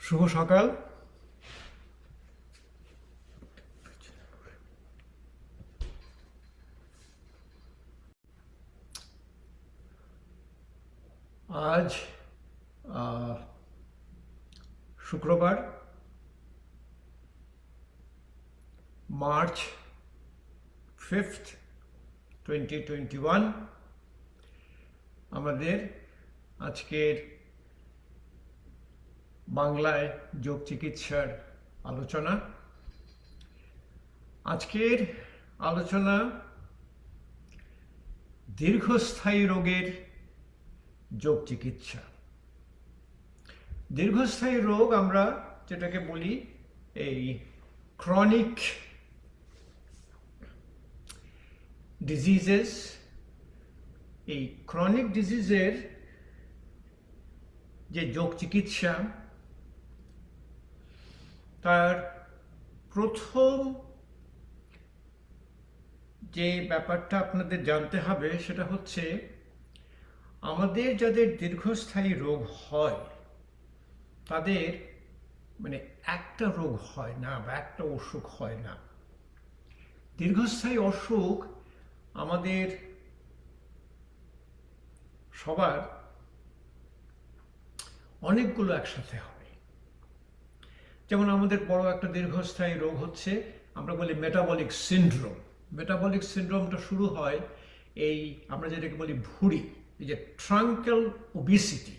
শুভ সকাল। আজ শুক্রবার, মার্চ 5th, 2021। আমাদের আজকের বাংলায় যোগ চিকিৎসার আলোচনা। আজকের আলোচনা দীর্ঘস্থায়ী রোগের যোগ চিকিৎসা। দীর্ঘস্থায়ী রোগ আমরা যেটাকে বলি এই ক্রনিক ডিজিজেস। এই ক্রনিক ডিজিজের যে যোগ চিকিৎসা, তার প্রথম যে ব্যাপারটা আপনাদের জানতে হবে সেটা হচ্ছে আমাদের যাদের দীর্ঘস্থায়ী রোগ হয় তাদের একটা রোগ হয় না বা একটা অসুখ হয় না। দীর্ঘস্থায়ী অসুখ আমাদের সবার অনেকগুলো একসাথে হয়। যেমন আমাদের বড় একটা দীর্ঘস্থায়ী রোগ হচ্ছে, আমরা বলি মেটাবলিক সিন্ড্রোম। মেটাবলিক সিন্ড্রোমটা শুরু হয় এই আমরা যেটাকে বলি ভুঁড়ি, এই যে ট্রাঙ্কাল ওবেসিটি।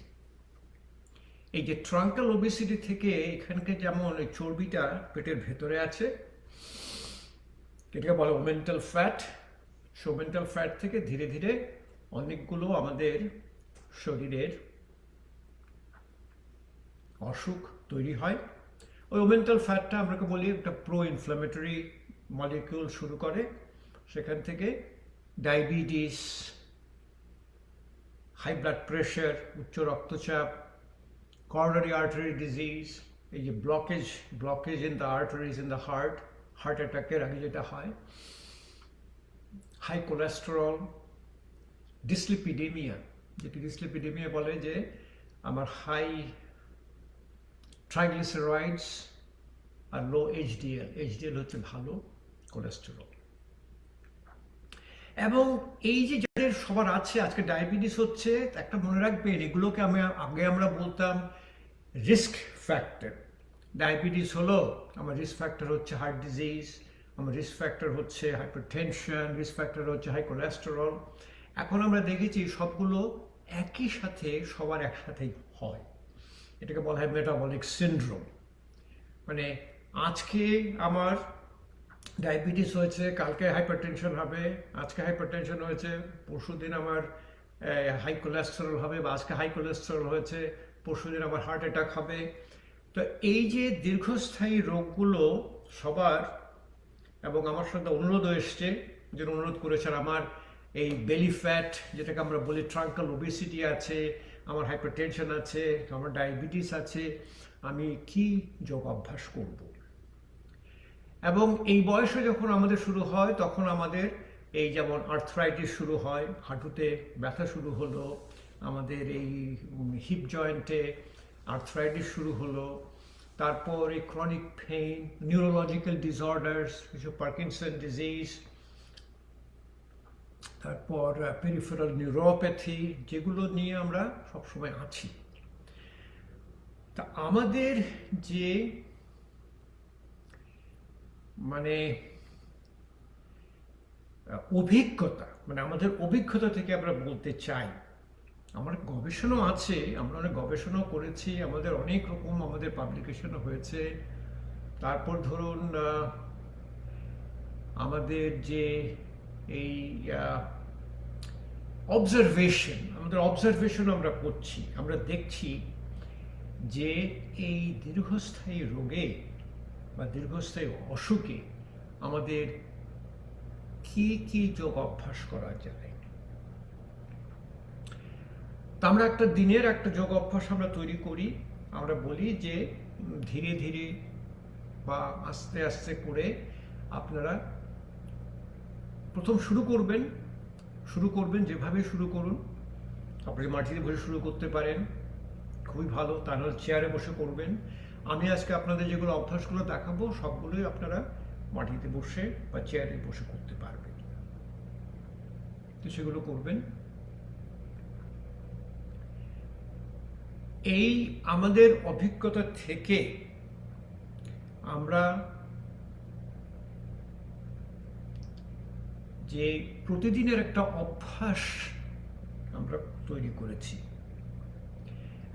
এই যে ট্রাঙ্কাল ওবেসিটি থেকে এখানকে যেমন ওই চর্বিটা পেটের ভেতরে আছে, এটাকে বলে ওমেন্টাল ফ্যাট। ওমেন্টাল ফ্যাট থেকে ধীরে ধীরে অনেকগুলো আমাদের শরীরের অসুখ তৈরি হয়। ওই ওমেন্টাল ফ্যাটটা আমরা বলি একটা প্রো ইনফ্ল্যামেটরি মলিকিউল শুরু করে, সেখান থেকে ডায়াবেটিস, হাই ব্লাড প্রেশার, উচ্চ রক্তচাপ, coronary artery disease, এই যে blockage in the arteries in the heart অ্যাটাকের আগে যেটা হয়, হাই কোলেস্টেরল, ডিসলিপিডেমিয়া, যেটি ডিসলিপিডেমিয়া বলে যে আমার হাই ট্রাইগ্লিসারাইডস আর লো এইচডিএল হচ্ছে ভালো কোলেস্টেরল। এবং এই যে যাদের সবার আছে, আজকে ডায়াবেটিস হচ্ছে, একটা মনে রাখবেন এগুলোকে আমরা বলতাম রিস্ক ফ্যাক্টর। ডায়াবেটিস হলো আমার রিস্ক ফ্যাক্টর হচ্ছে হার্ট ডিজিজ, আমার রিস্ক ফ্যাক্টর হচ্ছে হাইপারটেনশন, রিস্ক ফ্যাক্টর হচ্ছে হাই কোলেস্টেরল। এখন আমরা দেখেছি সবগুলো একই সাথে সবার একসাথেই হয়। এটাকে বলা হয় মেটাবলিক সিন্ড্রোম। আজকে আমার ডায়াবেটিস হয়েছে, কালকে হাইপারটেনশন হবে, আজকে হাইপারটেনশন হয়েছে, পরশুদিন আমার হাই কোলেস্টেরল হবে, বা আজকে হাই কোলেস্টেরল হয়েছে, পরশুদিন আমার হার্ট অ্যাটাক হবে। তো এই যে দীর্ঘস্থায়ী রোগগুলো সবার, এবং আমার সাথে অনুরোধ এসছে, যে অনুরোধ করেছেন আমার এই বেলি ফ্যাট যেটাকে আমরা বলি ট্রাঙ্কাল ওবেসিটি আছে, আমার হাইপারটেনশন আছে, আমার ডায়াবেটিস আছে, আমি কি যোগ অভ্যাস করব। এবং এই বয়সে যখন আমাদের শুরু হয় তখন আমাদের এই যেমন আর্থ্রাইটিস শুরু হয়, হাঁটুতে ব্যথা শুরু হলো, আমাদের এই হিপ জয়েন্টে আর্থ্রাইটিস শুরু হলো, তারপর এই ক্রনিক পেইন, নিউরোলজিক্যাল ডিসঅর্ডার্স, কিছু পার্কিনসন ডিজিজ, তারপর পেরিফেরাল নিউরোপ্যাথি, যেগুলো নিয়ে আমরা সবসময় আছি। তা আমাদের যে অভিজ্ঞতা, আমাদের অভিজ্ঞতা থেকে আমরা বলতে চাই, আমার গবেষণা আছে, আমরা অনেক গবেষণাও করেছি, আমাদের অনেক রকম আমাদের পাবলিকেশনও হয়েছে। তারপর ধরুন আমাদের যে এই অবজারভেশন আমরা করছি, আমরা দেখছি যে এই দীর্ঘস্থায়ী রোগে বা দীর্ঘস্থায়ী অসুখে আমাদের কি কি যোগ অভ্যাস করা যায়। তা আমরা একটা দিনের একটা যোগ অভ্যাস আমরা তৈরি করি। আমরা বলি যে ধীরে ধীরে বা আস্তে আস্তে করে আপনারা প্রথম শুরু করবেন যেভাবে শুরু করুন। আপনি মাটিতে বসে শুরু করতে পারেন, খুবই ভালো, তা নাহলে চেয়ারে বসে করবেন। আমি আজকে আপনাদের যেগুলো অভ্যাসগুলো দেখাবো সবগুলোই আপনারা মাটিতে বসে বা চেয়ারে বসে করতে পারবেন। তো সেগুলো করবেন। এই আমাদের অভিজ্ঞতা থেকে আমরা যে প্রতিদিনের একটা অভ্যাস আমরা তৈরি করেছি,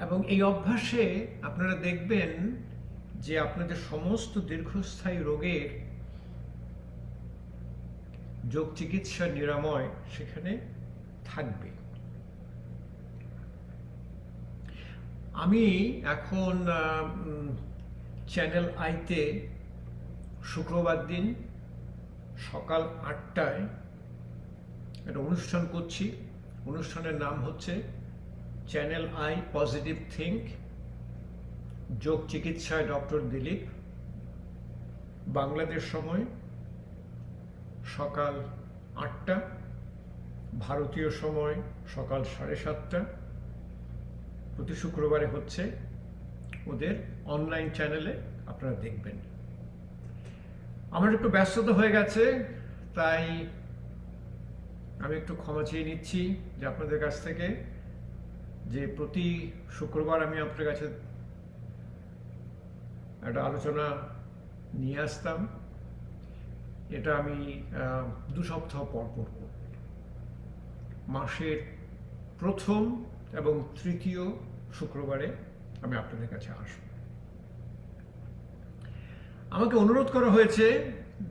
এবং এই অভ্যাসে আপনারা দেখবেন যে আপনাদের সমস্ত দীর্ঘস্থায়ী রোগের যোগ চিকিৎসা নিরাময় সেখানে থাকবে। আমি এখন চ্যানেল আইতে শুক্রবার দিন সকাল 8টায় একটা অনুষ্ঠান করছি। অনুষ্ঠানের নাম হচ্ছে চ্যানেল আই পজিটিভ থিঙ্ক, যোগ চিকিৎসায় ডক্টর দিলীপ। বাংলাদেশ সময় সকাল 8টা, ভারতীয় সময় সকাল 7:30। প্রতি শুক্রবারে হচ্ছে ওদের অনলাইন চ্যানেলে, আপনারা দেখবেন। আমার একটু ব্যস্ততা হয়ে গেছে, তাই আমি একটু ক্ষমা চেয়ে নিচ্ছি যে আপনাদের কাছ থেকে, যে প্রতি শুক্রবার আমি আপনাদের কাছে একটা আলোচনা নিয়ে আসতাম, এটা আমি 2 সপ্তাহ পর করব। মাসের প্রথম এবং তৃতীয় শুক্রবারে আমি আপনাদের কাছে আসব। আমাকে অনুরোধ করা হয়েছে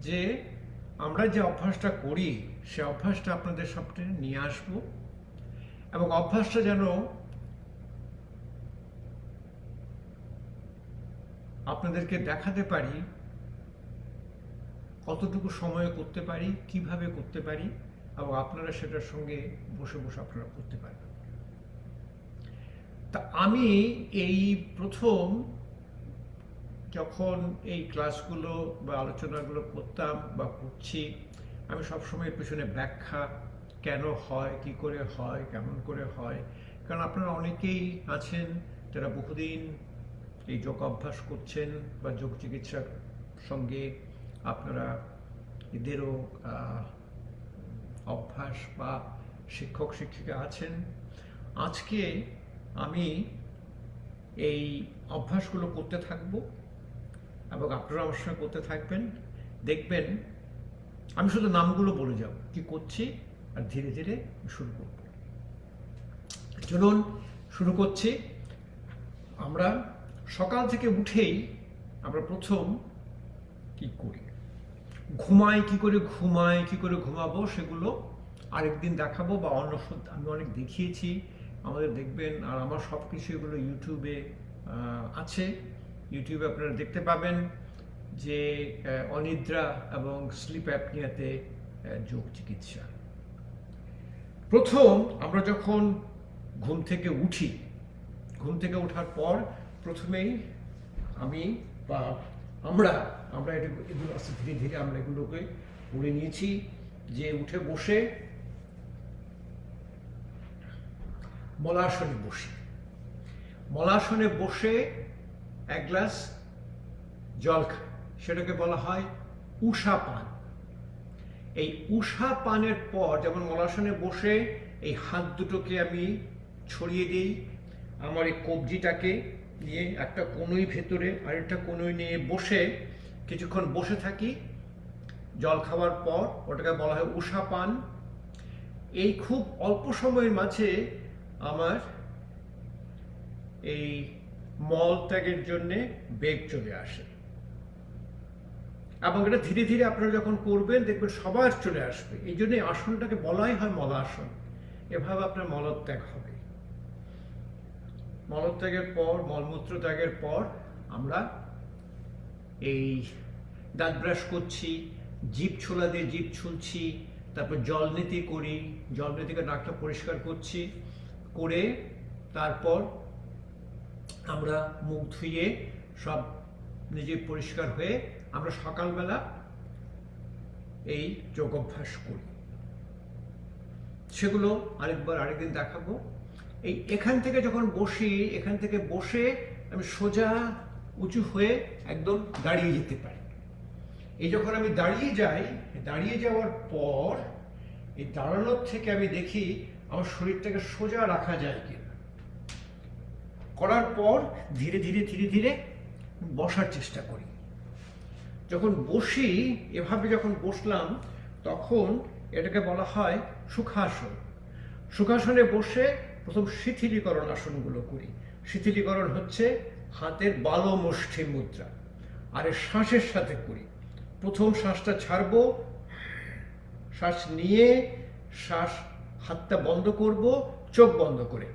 যে আমরা যে অভ্যাসটা করি সে অভ্যাসটা আপনাদের সামনে নিয়ে আসব, এবং অভ্যাসটা যেন আপনাদেরকে দেখাতে পারি কতটুকু সময়ে করতে পারি, কিভাবে করতে পারি, এবং আপনারা সেটার সঙ্গে বসে বসে আপনারা করতে পারবেন। তা আমি এই প্রথম যখন এই ক্লাসগুলো বা আলোচনাগুলো করতাম বা করছি, আমি সবসময় পেছনে ব্যাখ্যা, কেন হয়, কি করে হয়, কেমন করে হয়, কারণ আপনারা অনেকেই আছেন যারা বহুদিন এই যোগ অভ্যাস করছেন বা যোগ চিকিৎসার সঙ্গে আপনারা এদেরও অভ্যাস বা শিক্ষক শিক্ষিকা আছেন। আজকে আমি এই অভ্যাসগুলো করতে থাকবো এবং আপনারা আমার সঙ্গে করতে থাকবেন। দেখবেন আমি শুধু নামগুলো বলে যাব কি করছি, আর ধীরে ধীরে শুরু করব। চলুন শুরু করছি। আমরা সকাল থেকে উঠেই আমরা প্রথম কি করি, ঘুমাই কি করে, কি করে ঘুমাবো সেগুলো আরেকদিন দেখাবো, বা অন্য আমি অনেক দেখিয়েছি আমাদের, দেখবেন। আর আমার সব কিছু এগুলো ইউটিউবে আছে, ইউটিউবে আপনারা দেখতে পাবেন যে অনিদ্রা এবং স্লিপ অ্যাপনিয়াতে যোগ চিকিৎসা। প্রথম আমরা যখন ঘুম থেকে উঠি, ঘুম থেকে ওঠার পর প্রথমেই আমি বা আমরা এগুলো আস্তে ধীরে ধীরে আমরা এগুলোকে পড়ে নিয়েছি, যে উঠে বসে মলাসনে বসি। মলাসনে বসে 1 গ্লাস জল খাই, সেটাকে বলা হয় উষা পান। এই উষা পানের পর, যেমন মলাসনে বসে এই হাত দুটোকে আমি ছড়িয়ে দিই, আমার এই কবজিটাকে নিয়ে একটা কনুই ভেতরে আরেকটা কনুই নিয়ে বসে কিছুক্ষণ বসে থাকি। জল খাওয়ার পর ওটাকে বলা হয় উষা পান। এই খুব অল্প সময়ের মাঝে আমার এই মল ত্যাগের জন্যে বেগ চলে আসে, এবং এটা ধীরে ধীরে আপনারা যখন করবেন দেখবেন সবার চলে আসবে। এই জন্য আসনটাকে বলাই হয় মলাসন। এভাবে আপনার মলত্যাগ হবে। মলত্যাগের পর, মলমূত্র ত্যাগের পর আমরা এই দাঁত ব্রাশ করছি, জিভ ছোলা দিয়ে জিভ ছুলছি, তারপর জলনীতি করি, জলনীতিকে নাকটা পরিষ্কার করছি, করে তারপর আমরা মুখ ধুয়ে সব নিজে পরিষ্কার হয়ে আমরা সকালবেলা এই যোগ অভ্যাস করি। সেগুলো আরেকদিন দেখাবো। এখান থেকে যখন বসি, এখান থেকে বসে আমি সোজা উঁচু হয়ে একদম দাঁড়িয়ে যেতে পারি। এই যখন আমি দাঁড়িয়ে যাই, দাঁড়িয়ে যাওয়ার পর এই দাঁড়ানোর থেকে আমি দেখি আমার শরীরটাকে সোজা রাখা যায় কিনা। করার পর ধীরে ধীরে ধীরে ধীরে বসার চেষ্টা করি। যখন বসি, এভাবে যখন বসলাম, তখন এটাকে বলা হয় সুখাসন। সুখাসনে বসে প্রথম শিথিলীকরণ আসনগুলো করি। শিথিলীকরণ হচ্ছে হাতের বালমুষ্ঠি মুদ্রা, আর শ্বাসের সাথে করি। প্রথম শ্বাসটা ছাড়বো, শ্বাস নিয়ে শ্বাস, হাতটা বন্ধ করব চোখ বন্ধ করে।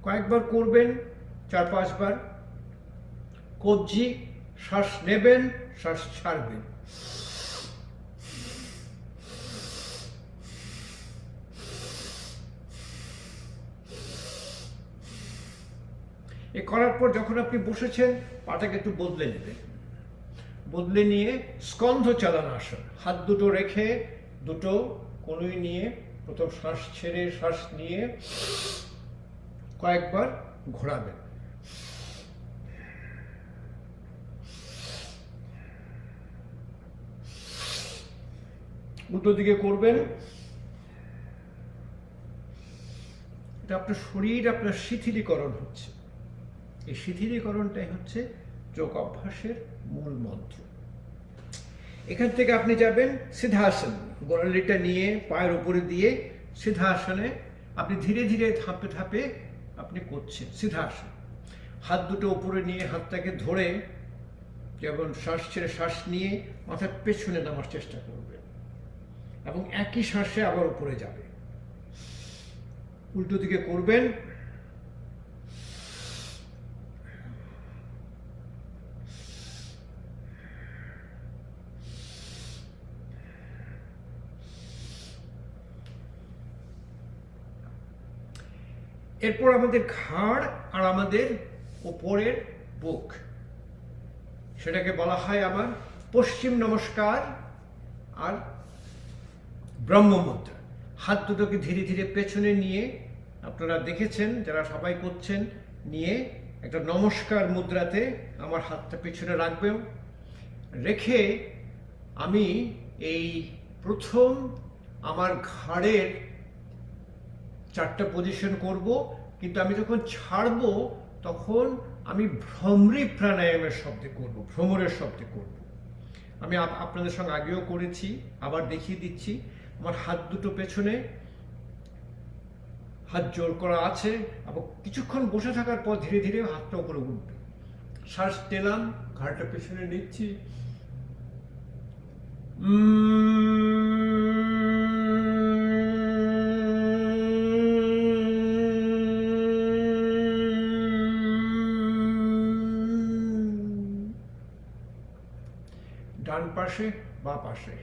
কয়েকবার করবেন, 4-5 বার। কবজি, শ্বাস নেবেন, শ্বাস ছাড়বেন। এ করার পর যখন আপনি বসেছেন, পাটাকে একটু বদলে নেবেন। বদলে নিয়ে স্কন্ধ চালনাসন, হাত দুটো রেখে দুটো কনুই নিয়ে প্রথম শ্বাস ছেড়ে শ্বাস নিয়ে কয়েকবার ঘোরাবেন। উল্টো দিকে করবেন। এটা আপনার শরীর, আপনার শিথিলীকরণ হচ্ছে। এই শিথিলীকরণটাই হচ্ছে যোগ অভ্যাসের মূল মন্ত্র। এখান থেকে আপনি যাবেন সিদ্ধাসন, গোড়ালিটা নিয়ে পায়ের উপরে দিয়ে সিদ্ধাসনে আপনি ধীরে ধীরে ধাপে ধাপে আপনি করছেন সিদ্ধাসন। হাত দুটো উপরে নিয়ে হাতটাকে ধরে, যেমন শ্বাস ছেড়ে শ্বাস নিয়ে মাথার পেছনে নামার চেষ্টা করবে এবং একই শ্বাসে আবার উপরে যাবে। উল্টো দিকে করবেন। এরপর আমাদের ঘাড় আর আমাদের উপরের বুক, সেটাকে বলা হয় আমার পশ্চিম নমস্কার আর ব্রহ্ম মুদ্রা। হাত দুটোকে ধীরে ধীরে পেছনে নিয়ে, আপনারা দেখেছেন যারা সবাই করছেন, নিয়ে একটা নমস্কার মুদ্রাতে আমার হাতটা পেছনে রাখবেন। রেখে আমি এই প্রথম আমার ঘাড়ের 4টা পজিশন করব, কিন্তু আমি যখন ছাড়বো তখন আমি ভ্রমরি প্রাণায়ামের শব্দে করব, ভ্রমরের শব্দে করব। আমি আপনাদের সঙ্গে আগেও করেছি, আবার দেখিয়ে দিচ্ছি। আমার হাত দুটো পেছনে, হাত জোর করা আছে, এবং কিছুক্ষণ বসে থাকার পর ধীরে ধীরে হাতটা উপরে উঠবে। শ্বাস নিলাম, ঘাড়টা পেছনে নিচ্ছি। ডান পাশে, বাঁ পাশে।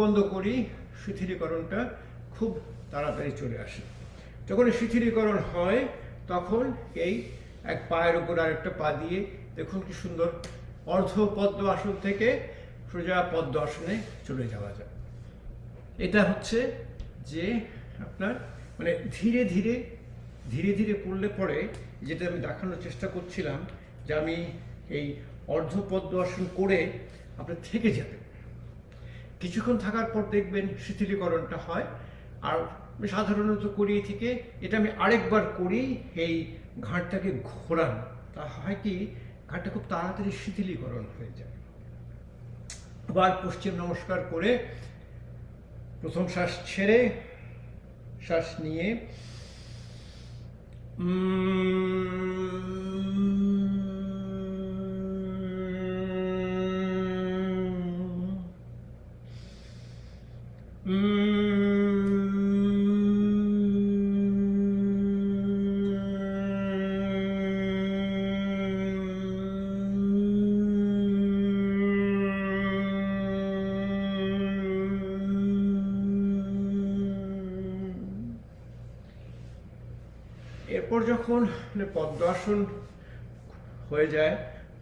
বন্ধ করি, শিথিলীকরণটা খুব তাড়াতাড়ি চলে আসে। যখন শিথিলীকরণ হয় তখন এই এক পায়ের উপর আরেকটা পা দিয়ে দেখুন কি সুন্দর অর্ধ পদ্ম আসন থেকে সোজা পদ্ম আসনে চলে যাওয়া যায়। এটা হচ্ছে যে আপনার মানে ধীরে ধীরে ধীরে ধীরে করলে পরে, যেটা আমি দেখানোর চেষ্টা করছিলাম যে আমি এই অর্ধ পদ্ম আসন করে আপনি থেকে যাবেন, কিছুক্ষণ থাকার পর দেখবেন শিথিলীকরণটা হয়। আর সাধারণত করি থেকে এটা আমি আরেকবার করি, এই ঘাটটাকে ঘোরান, তা হয় কি ঘাটটা খুব তাড়াতাড়ি শিথিলীকরণ হয়ে যায়। আবার পশ্চিম নমস্কার করে প্রথম শ্বাস ছেড়ে শ্বাস নিয়ে এরপর যখন পদ্ম আসন হয়ে যায়,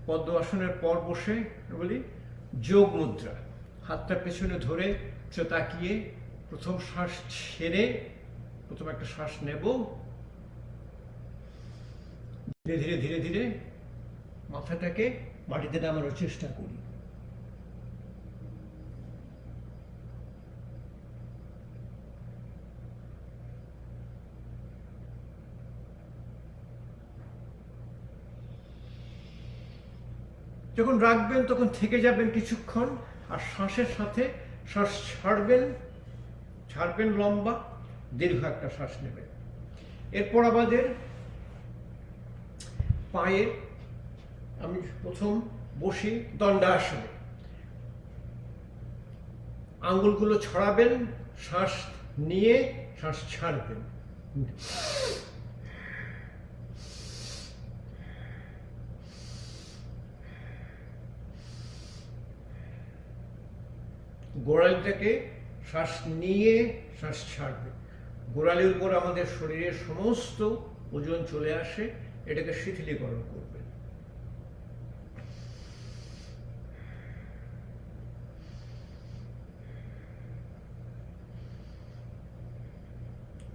পদ্ম আসনের পর বসে বলি যোগ মুদ্রা, হাতটা পেছনে ধরে তাকিয়ে প্রথম শ্বাস ছেড়ে প্রথম একটা শ্বাস নেব, ধীরে ধীরে ধীরে ধীরে মাথাটাকে মাটিতে নামানোর চেষ্টা করি। যখন রাখবেন তখন থেকে যাবেন কিছুক্ষণ, আর শ্বাসের সাথে শ্বাস ছাড়বেন লম্বা দীর্ঘ একটা শ্বাস নেবেন। এরপর আমাদের পায়ের, আমি প্রথম বসি দণ্ডাসনে, আঙ্গুলগুলো ছড়াবেন, শ্বাস নিয়ে শ্বাস ছাড়বেন। গোড়ালিটাকে শ্বাস নিয়ে শ্বাস ছাড়বে, গোড়ালির উপর আমাদের শরীরের সমস্ত ওজন চলে আসে, এটাকে শিথিলীকরণ করবে।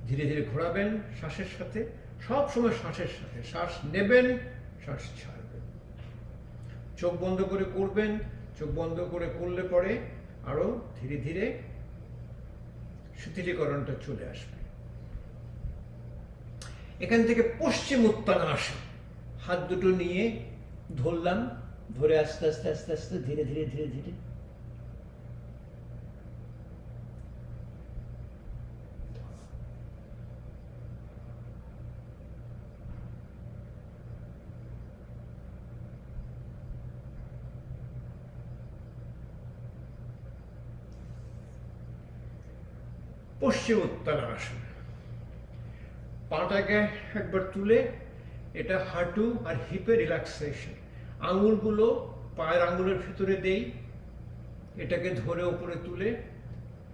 ধীরে ধীরে ঘোরাবেন শ্বাসের সাথে, সব সময় শ্বাসের সাথে, শ্বাস নেবেন শ্বাস ছাড়বেন। চোখ বন্ধ করে করবেন, চোখ বন্ধ করে করলে পরে আরো ধীরে ধীরে শিথিলীকরণটা চলে আসবে। এখান থেকে পশ্চিম উত্তানাসন, হাত দুটো নিয়ে ধরলাম, ধরে আস্তে আস্তে আস্তে আস্তে ধীরে ধীরে ধীরে ধীরে পশ্চিম উত্তানাসন। পাটাকে একবার তুলে, এটা হাঁটু আর হিপে রিল্যাক্সেশন, আঙুলগুলো পায়ের আঙুলের ভিতরে দেই, এটাকে ধরে উপরে তুলে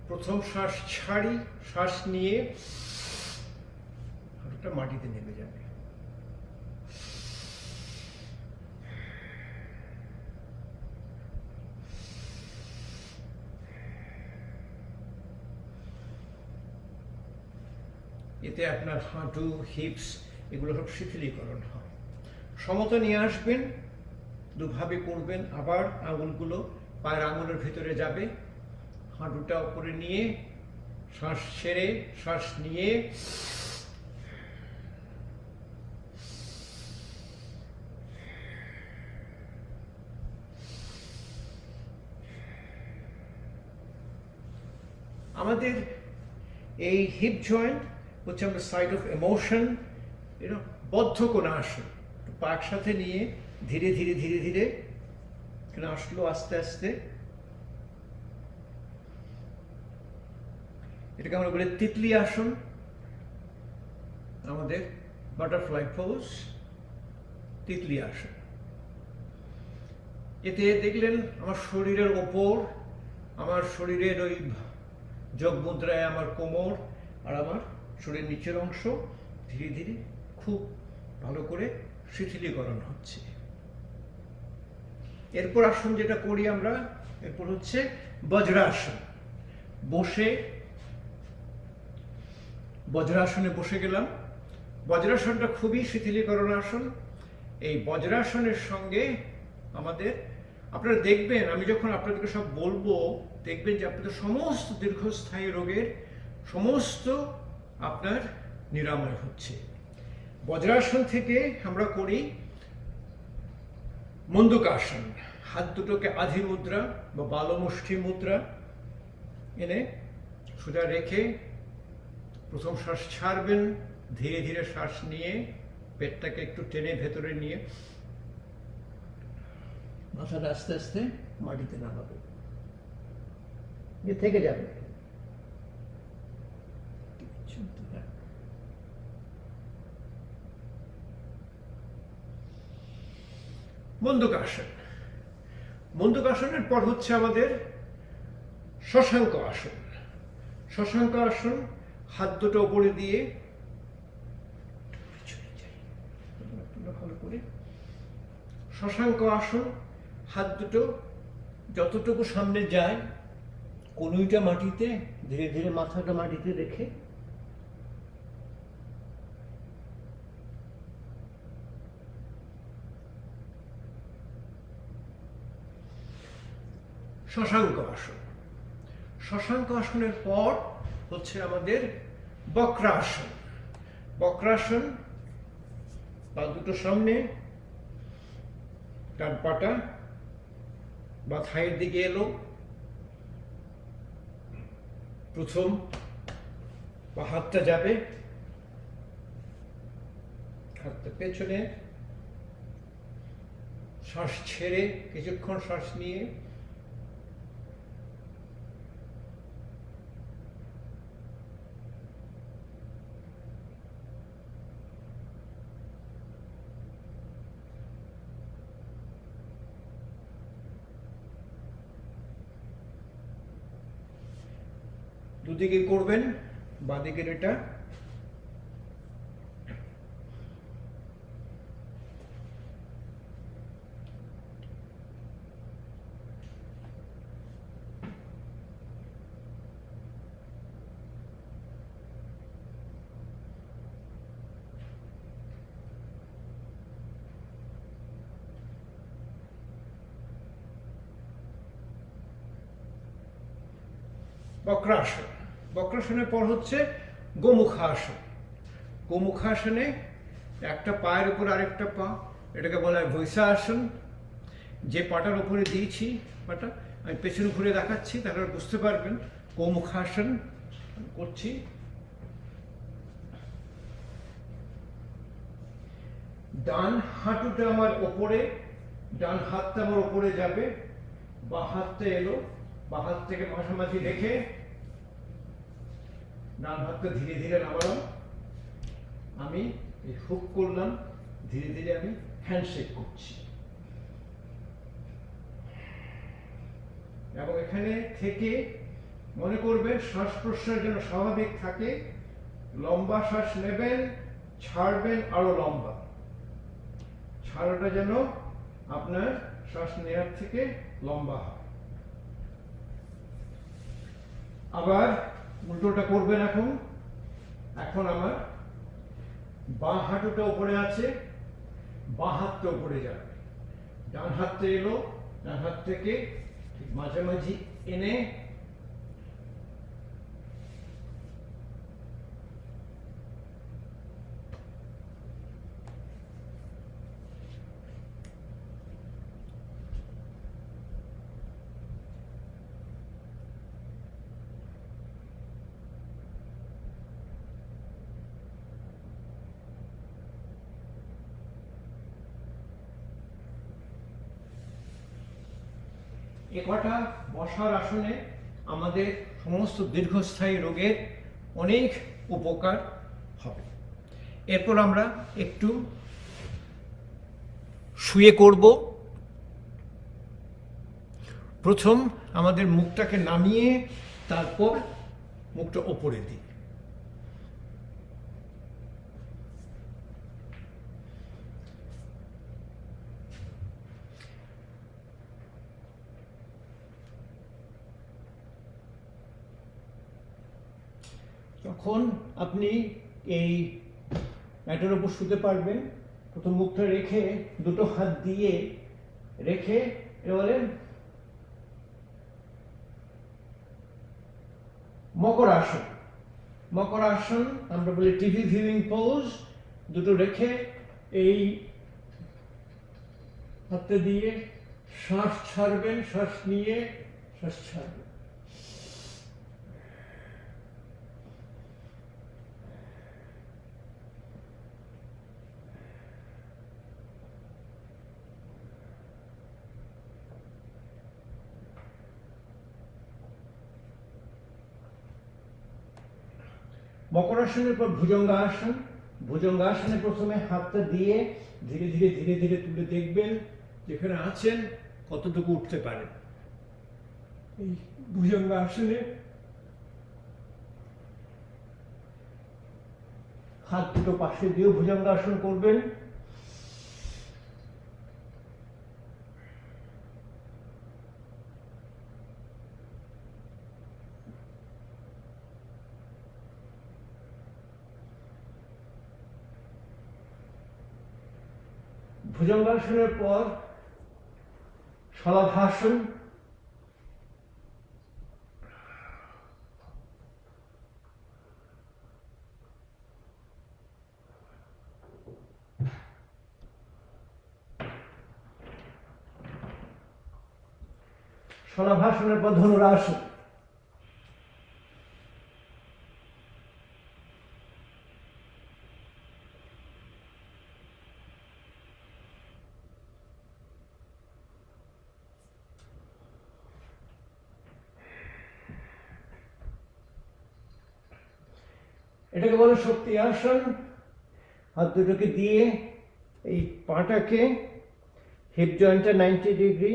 প্রথম শ্বাস ছাড়ি, শ্বাস নিয়ে হাঁটুটা মাটিতে নেমে যাবে। এতে আপনার হাঁটু, হিপস এগুলো সব শিথিলীকরণ হয়। সমতা নিয়ে আসবেন, দুভাবে করবেন, আবার আঙুলগুলো পায়ের আঙুলের ভিতরে যাবে, হাঁটুটা উপরে নিয়ে শ্বাস ছেড়ে শ্বাস নিয়ে আমাদের এই হিপ জয়েন্ট হচ্ছে আমরা সাইড অফ ইমোশন, এটা বদ্ধ কোণা আসন, পা একসাথে নিয়ে ধীরে ধীরে ধীরে ধীরে এখানে আসলো আস্তে আস্তে, এটাকে আমরা বলি তিতলি আসন, আমাদের বাটারফ্লাই পোজ, তিতলি আসন। এতে দেখলেন আমার শরীরের ওপর আমার শরীরের ওই যোগ মুদ্রায় আমার কোমর আর আমার শরীরের নিচের অংশ ধীরে ধীরে খুব ভালো করে শিথিলীকরণ হচ্ছে। এরপর আসন যেটা করি আমরা, এরপর হচ্ছে বজ্রাসন। বজ্রাসনে বসে গেলাম। বজ্রাসনটা খুবই শিথিলীকরণ আসন। এই বজ্রাসনের সঙ্গে আমাদের, আপনারা দেখবেন, আমি যখন আপনাদেরকে সব বলবো, দেখবেন যে আপনাদের সমস্ত দীর্ঘস্থায়ী রোগের সমস্ত আপনার নিরাময় হচ্ছে। বজ্রাসন থেকে আমরা করি মন্দুকাসন। হাত দুটোকে আধি মুদ্রা বা বালমুষ্ঠি মুদ্রা এনে সোজা রেখে প্রথম শ্বাস ছাড়বেন, ধীরে ধীরে শ্বাস নিয়ে পেটটাকে একটু টেনে ভেতরে নিয়ে মাথাটা আস্তে আস্তে মাটিতে নামাবো, থেকে যাবে। মন্দুকাসন। মন্দুকাসনের পর হচ্ছে আমাদের শশাঙ্ক আসন। শশাঙ্ক আসন, হাত দুটো উপরে দিয়ে ভালো করে শশাঙ্ক আসন, হাত দুটো যতটুকু সামনে যায় কনুইটা মাটিতে, ধীরে ধীরে মাথাটা মাটিতে রেখে শশাঙ্ক আসন। শশাঙ্ক আসনের পর হচ্ছে আমাদের বক্রাসন। বক্রাসন, পা দুটো সামনে, ডান পাটা বা থাইয়ের দিকে এলো, প্রথম বা হাতটা যাবে, হাতটা পেছনে, শ্বাস ছেড়ে কিছুক্ষণ শ্বাস নিয়ে দুদিকে করবেন, বাঁদিকের এটা বক্রাসন। বক্রাসনের পর হচ্ছে গোমুখাসন। গোমুখাসনে একটা পায়ের উপর আরেকটা পা, এটাকে বলা হয় বৈশাসন। যে পাটার উপরে দিয়েছি পাটা আমি পেছনে ঘুরে দেখাচ্ছি, তাহলে বুঝতে পারবেন। গোমুখাসন করছি। ডান হাঁটুটা আমার ওপরে, ডান হাতটা আমার ওপরে যাবে, বা হাতটা এলো, বা হাত থেকে মাঝামাঝি রেখে ডান হাতটা ধীরে ধীরে নামালাম, আমি এই হুক করলাম, ধীরে ধীরে আমি হ্যান্ডশেক করছি। এবং এখানে থেকে মনে করবেন শ্বাস প্রশ্বাস যেন স্বাভাবিক থাকে। লম্বা শ্বাস নেবেন, ছাড়বেন আরো লম্বা, ছাড়াটা যেন আপনার শ্বাস নেওয়ার থেকে লম্বা হয়। আবার উল্টোটা করবেন। এখন আমার বাঁ হাঁটুটা উপরে আছে, বাঁ হাতটা উপরে যাবে, ডান হাতটা এলো, ডান হাত থেকে মাঝামাঝি এনে এ কটা বসার আসনে আমাদের সমস্ত দীর্ঘস্থায়ী রোগের অনেক উপকার হবে। এরপর আমরা একটু শুয়ে করব। প্রথম আমাদের মুখটাকে নামিয়ে তারপর মুখটা ওপরে দিই। তখন আপনি এই ম্যাটের উপর শুতে পারবেন। প্রথম মুখটা রেখে দুটো হাত দিয়ে রেখে এবারে মকর আসন। মকর আসন আমরা বলি টিভি ভিউইং পোজ। দুটো রেখে এই হাতে দিয়ে শ্বাস ছাড়বেন, শ্বাস নিয়ে শ্বাস ছাড়বেন। মকরাসনের পর ভুজঙ্গাসন। ভুজঙ্গাসনে প্রথমে হাতটা দিয়ে ধীরে ধীরে ধীরে ধীরে তুলে দেখবেন যেখানে আছেন কতটুকু উঠতে পারেন। এই ভুজঙ্গাসনে হাত দুটো পাশে দিয়েও ভুজঙ্গাসন করবেন। ভুজঙ্গাসনের পর শলাভাসন। শলাভাসনের পর ধনুরাসন। এটাকে বলে শক্তি আসন। হাত দুটোকে দিয়ে এই পাটাকে হিপ জয়েন্টটা 90 ডিগ্রি,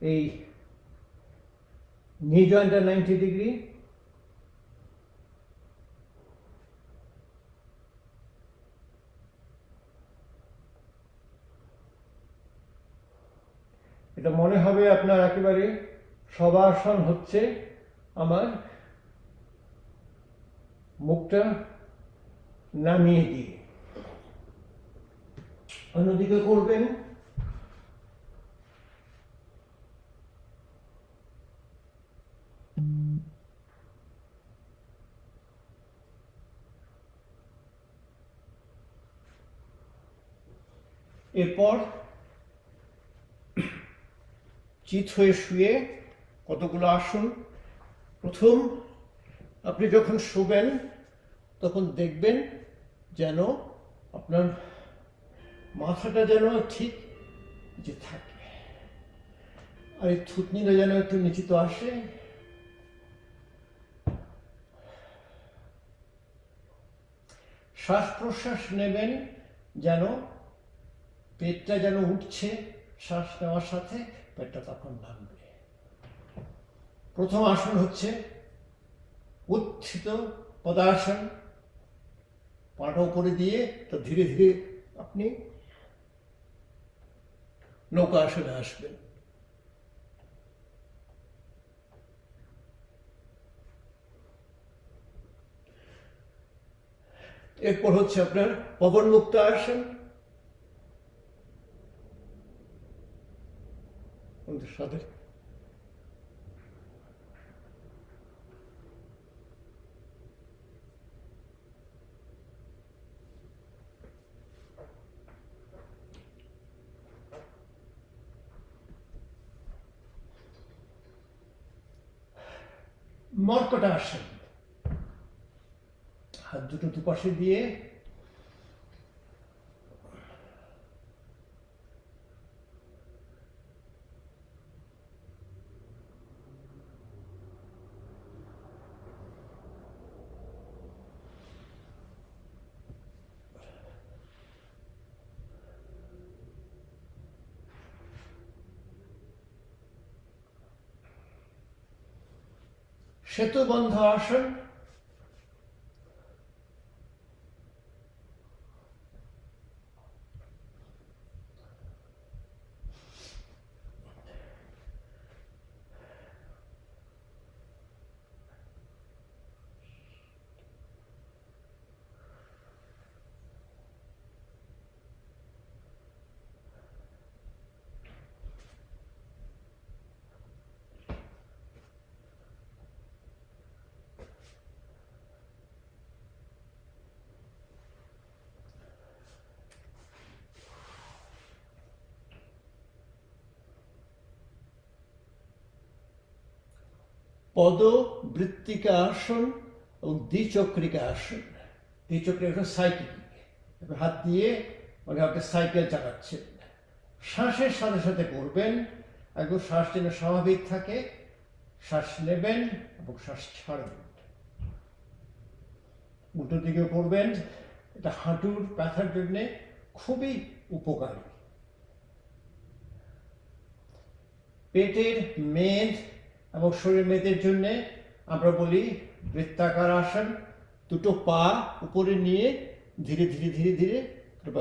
এই নি জয়েন্টটা 90 ডিগ্রি, এটা মনে হবে আপনার একেবারে শবাসন হচ্ছে। আমার মুখটা নামিয়ে দিয়ে অন্যদিকে করবেন। এরপর চিত হয়ে শুয়ে কতগুলো আসন। প্রথম আপনি যখন শুবেন তখন দেখবেন যেন আপনার মাথাটা যেন ঠিক যে থাকে, আর এই থুতনিটা যেন একটু নিচিত আসে। শ্বাস প্রশ্বাস নেবেন যেন পেটটা যেন উঠছে, শ্বাস নেওয়ার সাথে পেটটা তখন নামবে। প্রথম আসন হচ্ছে উত্থিত পদাসন। পাটা উপরে দিয়ে তো ধীরে ধীরে আপনি নৌকা আসনে আসবেন। এরপর হচ্ছে আপনার পবন মুক্ত আসন। সাথে মর্কট আসন। হাত দুটো দুপাশে দিয়ে সেতুবন্ধ আসন। পদবৃত্তিকা আসন এবং দ্বিচক্রিকা আসন। দ্বিচক্রিকা আসন সাইকেল, হাত দিয়ে মানে আপনি সাইকেল চালাচ্ছেন। শ্বাসের সাথে সাথে করবেন, একদম শ্বাস যেন স্বাভাবিক থাকে। শ্বাস নেবেন এবং শ্বাস ছাড়বেন। উল্টো দিকেও করবেন। এটা হাঁটুর ব্যথার জন্য খুবই উপকারী। পেটের মেদ এবং শরীর মেদের জন্য আমরা বলি বৃত্তাকার আসন। দুটো পা উপরে নিয়ে ধীরে ধীরে ধীরে ধীরে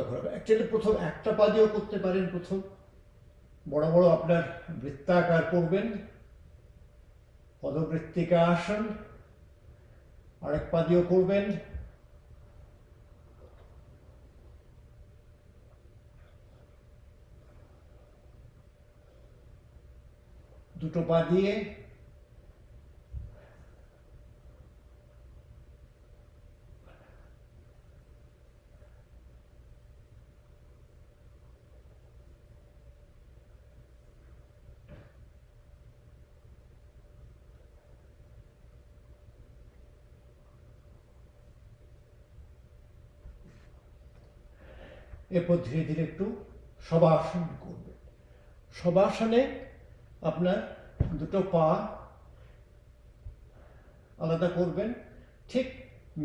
ঘোরাবে। অ্যাকচুয়ালি প্রথম একটা পা দিয়েও করতে পারেন। প্রথম বড় বড় আপনার বৃত্তাকার করবেন, পদবৃত্তিকা আসন। আরেক পা দিয়েও করবেন। দুটো পা দিয়ে এরপর ধীরে ধীরে একটু শবাসন করবেন। শবাসনে আপনার দুটো পা আলাদা করবেন। ঠিক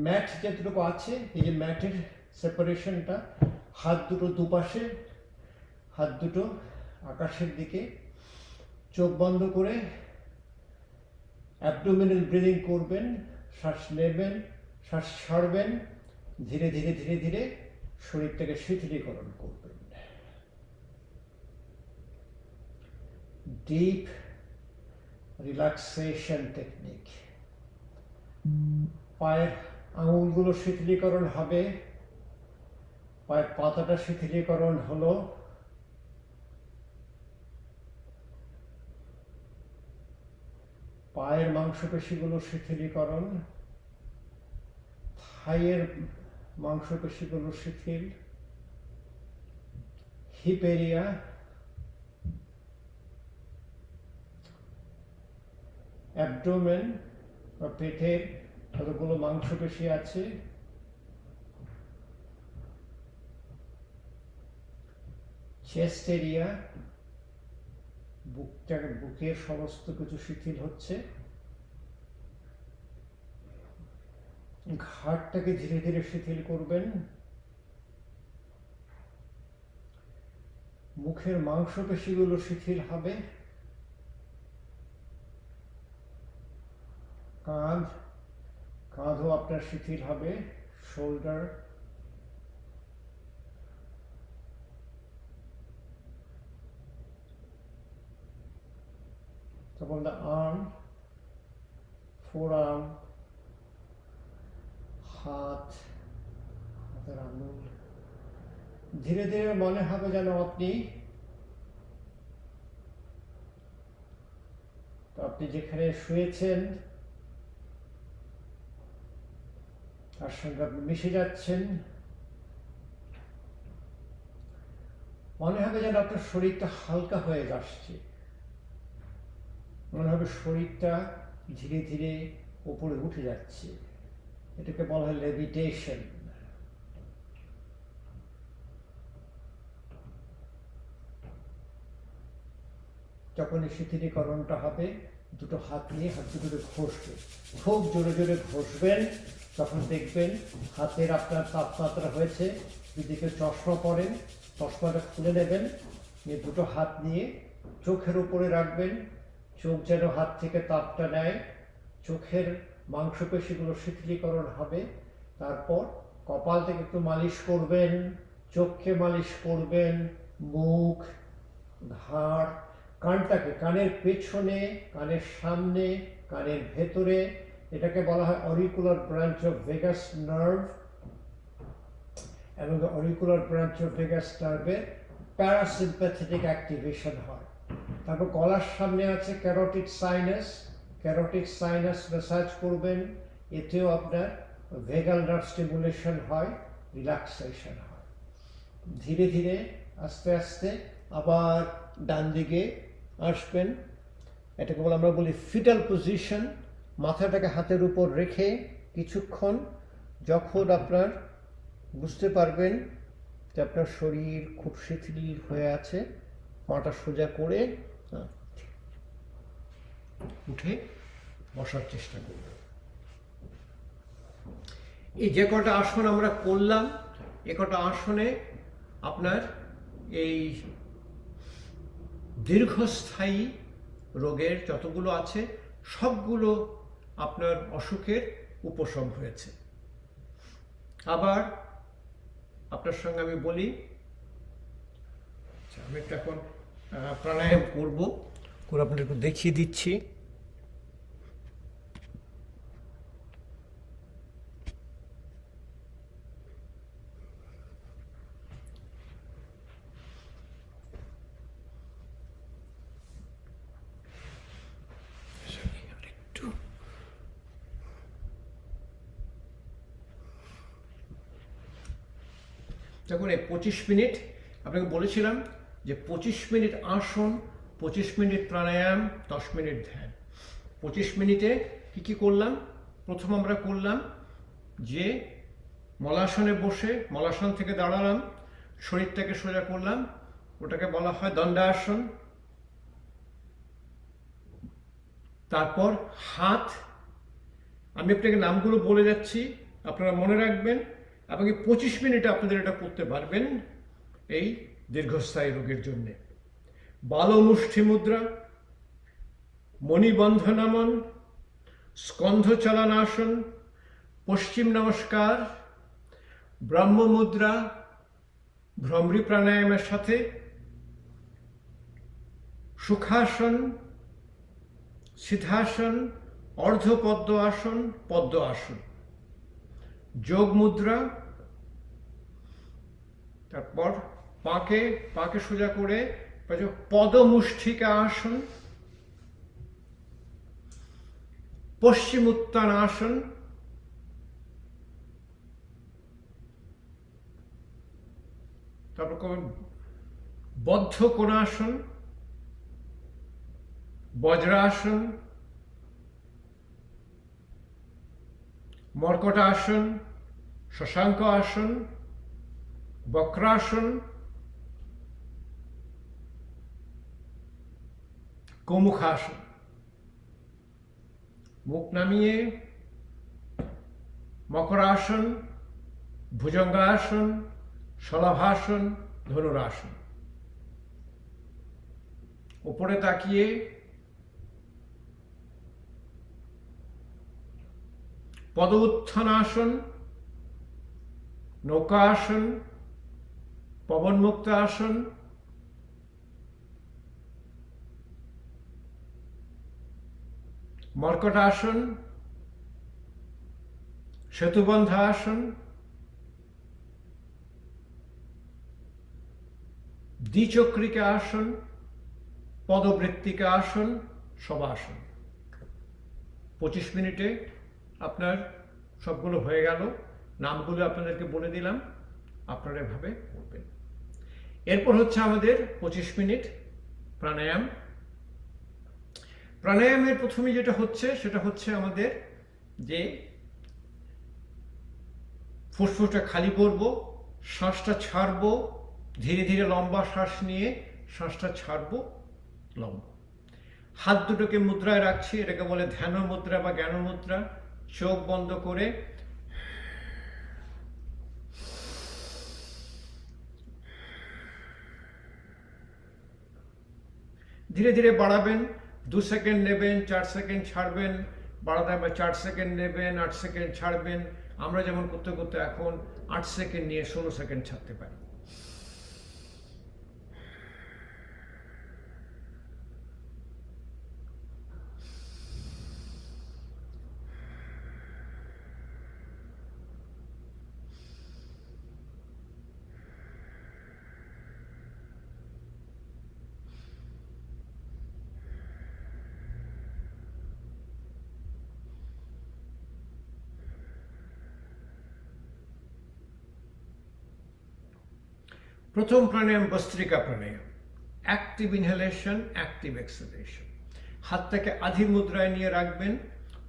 ম্যাট যেটুকু আছে, এই যে ম্যাটের সেপারেশনটা, হাত দুটো দুপাশে, হাত দুটো আকাশের দিকে, চোখ বন্ধ করে অ্যাবডোমিনাল ব্রিদিং করবেন। শ্বাস নেবেন, শ্বাস ছাড়বেন। ধীরে ধীরে ধীরে ধীরে শরীরটাকে শিথিলীকরণ করবেন। Deep relaxation technique. পায়ের আঙুলগুলো শিথিলীকরণ হবে। পায়ের পাতাটা শিথিলীকরণ হলো। পায়ের মাংসপেশিগুলো শিথিলীকরণ। থাইয়ের মাংসপেশিগুলো শিথিল। হিপ এরিয়া, অ্যাবডোমেন বা পেটের কতগুলো মাংসপেশি আছে, চেস্ট এরিয়া, বুকের সমস্ত কিছু শিথিল হচ্ছে। ঘাড়টাকে ধীরে ধীরে শিথিল করবেন। মুখের মাংসপেশিগুলো শিথিল হবে। কাঁধও আপনার শিথিল হবে। শোল্ডার, তখন the arm, forearm, হাতের আঙুল। ধীরে ধীরে মনে হবে যেন আপনি যেখানে শুয়েছেন তার সঙ্গে আপনি মিশে যাচ্ছেন। মনে হবে যেন আপনার শরীরটা হালকা হয়ে আসছে। মনে হবে শরীরটা ধীরে ধীরে উপরে উঠে যাচ্ছে। এটাকে বলা হয় লেভিটেশন। যখন এই শিথিলীকরণটা হবে, দুটো হাত নিয়ে হাত দুটোকে ঘষবেন, খুব জোরে জোরে ঘষবেন। তখন দেখবেন হাতের আপনার তাপমাত্রা হয়েছে। যদি কেউ চশমা পরেন, চশমাটা খুলে নেবেন, নিয়ে দুটো হাত নিয়ে চোখের উপরে রাখবেন। চোখ যেন হাত থেকে তাপটা নেয়। চোখের মাংসপেশিগুলো শিথিলীকরণ হবে। তারপর কপাল থেকে একটু মালিশ করবেন, চোখকে মালিশ করবেন, মুখ, ঘাড়, কানটাকে, কানের পেছনে, কানের সামনে, কানের ভেতরে, এটাকে বলা হয় auricular branch of vagus nerve, এবং অরিকুলার ব্রাঞ্চ অফ ভেগাস নার্ভের প্যারাসিম্প্যাথেটিক অ্যাক্টিভেশন হয়। তারপর গলার সামনে আছে carotid sinus, carotid sinus massage করবেন, এতেও আপনার ভেগাল নার্ভ স্টিমুলেশন হয়, রিল্যাক্সেশন হয়। ধীরে ধীরে আস্তে আস্তে আবার ডান দিকে আসবেন। এটাকে আমরা বলি ফিটাল পজিশন। মাথাটাকে হাতের উপর রেখে কিছুক্ষণ, যখন আপনার বুঝতে পারবেন যে আপনার শরীর খুব শিথিল হয়ে আছে, মাথা সোজা করে উঠে বসার চেষ্টা করব। এই যে কটা আসন আমরা করলাম, এ কটা আসনে আপনার এই দীর্ঘস্থায়ী রোগের যতগুলো আছে সবগুলো আপনার অসুখের উপশম হয়েছে। আবার আপনার সঙ্গে আমি বলি, আমি একটু এখন প্রাণায়াম করব, করে আপনাদের একটু দেখিয়ে দিচ্ছি। দেখুন, এই 25 মিনিট আপনাকে বলেছিলাম যে 25 মিনিট আসন, 25 মিনিট প্রাণায়াম, 10 মিনিট ধ্যান। 25 মিনিটে কি কি করলাম? প্রথম আমরা করলাম যে মলাসনে বসে, মলাসন থেকে দাঁড়ালাম, শরীরটাকে সোজা করলাম, ওটাকে বলা হয় দণ্ডাসন। তারপর হাত, আমি আপনাকে নামগুলো বলে যাচ্ছি, আপনারা মনে রাখবেন, এবং এই 25 মিনিটে আপনাদের এটা করতে পারবেন এই দীর্ঘস্থায়ী রোগের জন্য। বালমুষ্ঠি মুদ্রা, মণিবন্ধনামন, স্কন্ধচালনাসন, পশ্চিম নমস্কার, ব্রহ্ম মুদ্রা, ভ্রমরী প্রাণায়ামের সাথে সুখাসন, সিদ্ধাসন, অর্ধপদ্ম আসন, পদ্ম আসন, যোগ মুদ্রা। তারপর পাকে সোজা করে পদমুষ্ঠিকা আসন, পশ্চিম উত্তান আসন, তারপর বদ্ধ কোণাসন, বজ্রাসন, মর্কটাসন, শশাঙ্ক আসন, বক্রাসন, গোমুখাসন। মুখ নামিয়ে মকরাসন, ভুজঙ্গাসন, শলভাসন, ধনুরাসন। উপরে তাকিয়ে পদ উত্থানাসন, নৌকাসন, পবনমুক্ত আসন, মর্কটাসন, সেতুবন্ধ আসন, দ্বিচক্রিকা আসন, পদবৃত্তিকা আসন, শবাসন। 25 মিনিটে আপনার সবগুলো হয়ে গেল। নামগুলো আপনাদেরকে বলে দিলাম, আপনারা এভাবে করবেন। এরপর হচ্ছে আমাদের 25 মিনিট প্রাণায়াম। প্রাণায়ামের প্রথমে যেটা হচ্ছে সেটা হচ্ছে আমাদের যে ফুসফুসটা খালি করব, শ্বাসটা ছাড়বো, ধীরে ধীরে লম্বা শ্বাস নিয়ে শ্বাসটা ছাড়বো লম্বা। হাত দুটোকে মুদ্রায় রাখছি, এটাকে বলে ধ্যান মুদ্রা বা জ্ঞান মুদ্রা। চোখ বন্ধ করে ধীরে ধীরে বাড়াবেন, 2 সেকেন্ড নেবেন, 4 সেকেন্ড ছাড়বেন, বাড়াতে হবে 4 সেকেন্ড নেবেন, 8 সেকেন্ড ছাড়বেন। আমরা যেমন করতে করতে এখন 8 সেকেন্ড নিয়ে 16 সেকেন্ড ছাড়তে পারি। প্রথম প্রাণায়াম ভস্ত্রিকা প্রাণায়াম, অ্যাক্টিভ ইনহেলেশন, অ্যাক্টিভ এক্সহেলেশন। হাতটাকে আধি মুদ্রায় নিয়ে রাখবেন।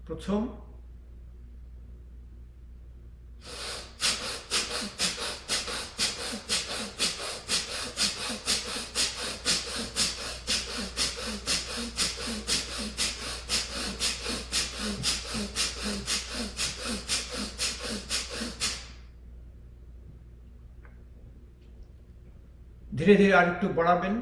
প্রথম ধীরে ধীরে আর একটু বাড়াবেন।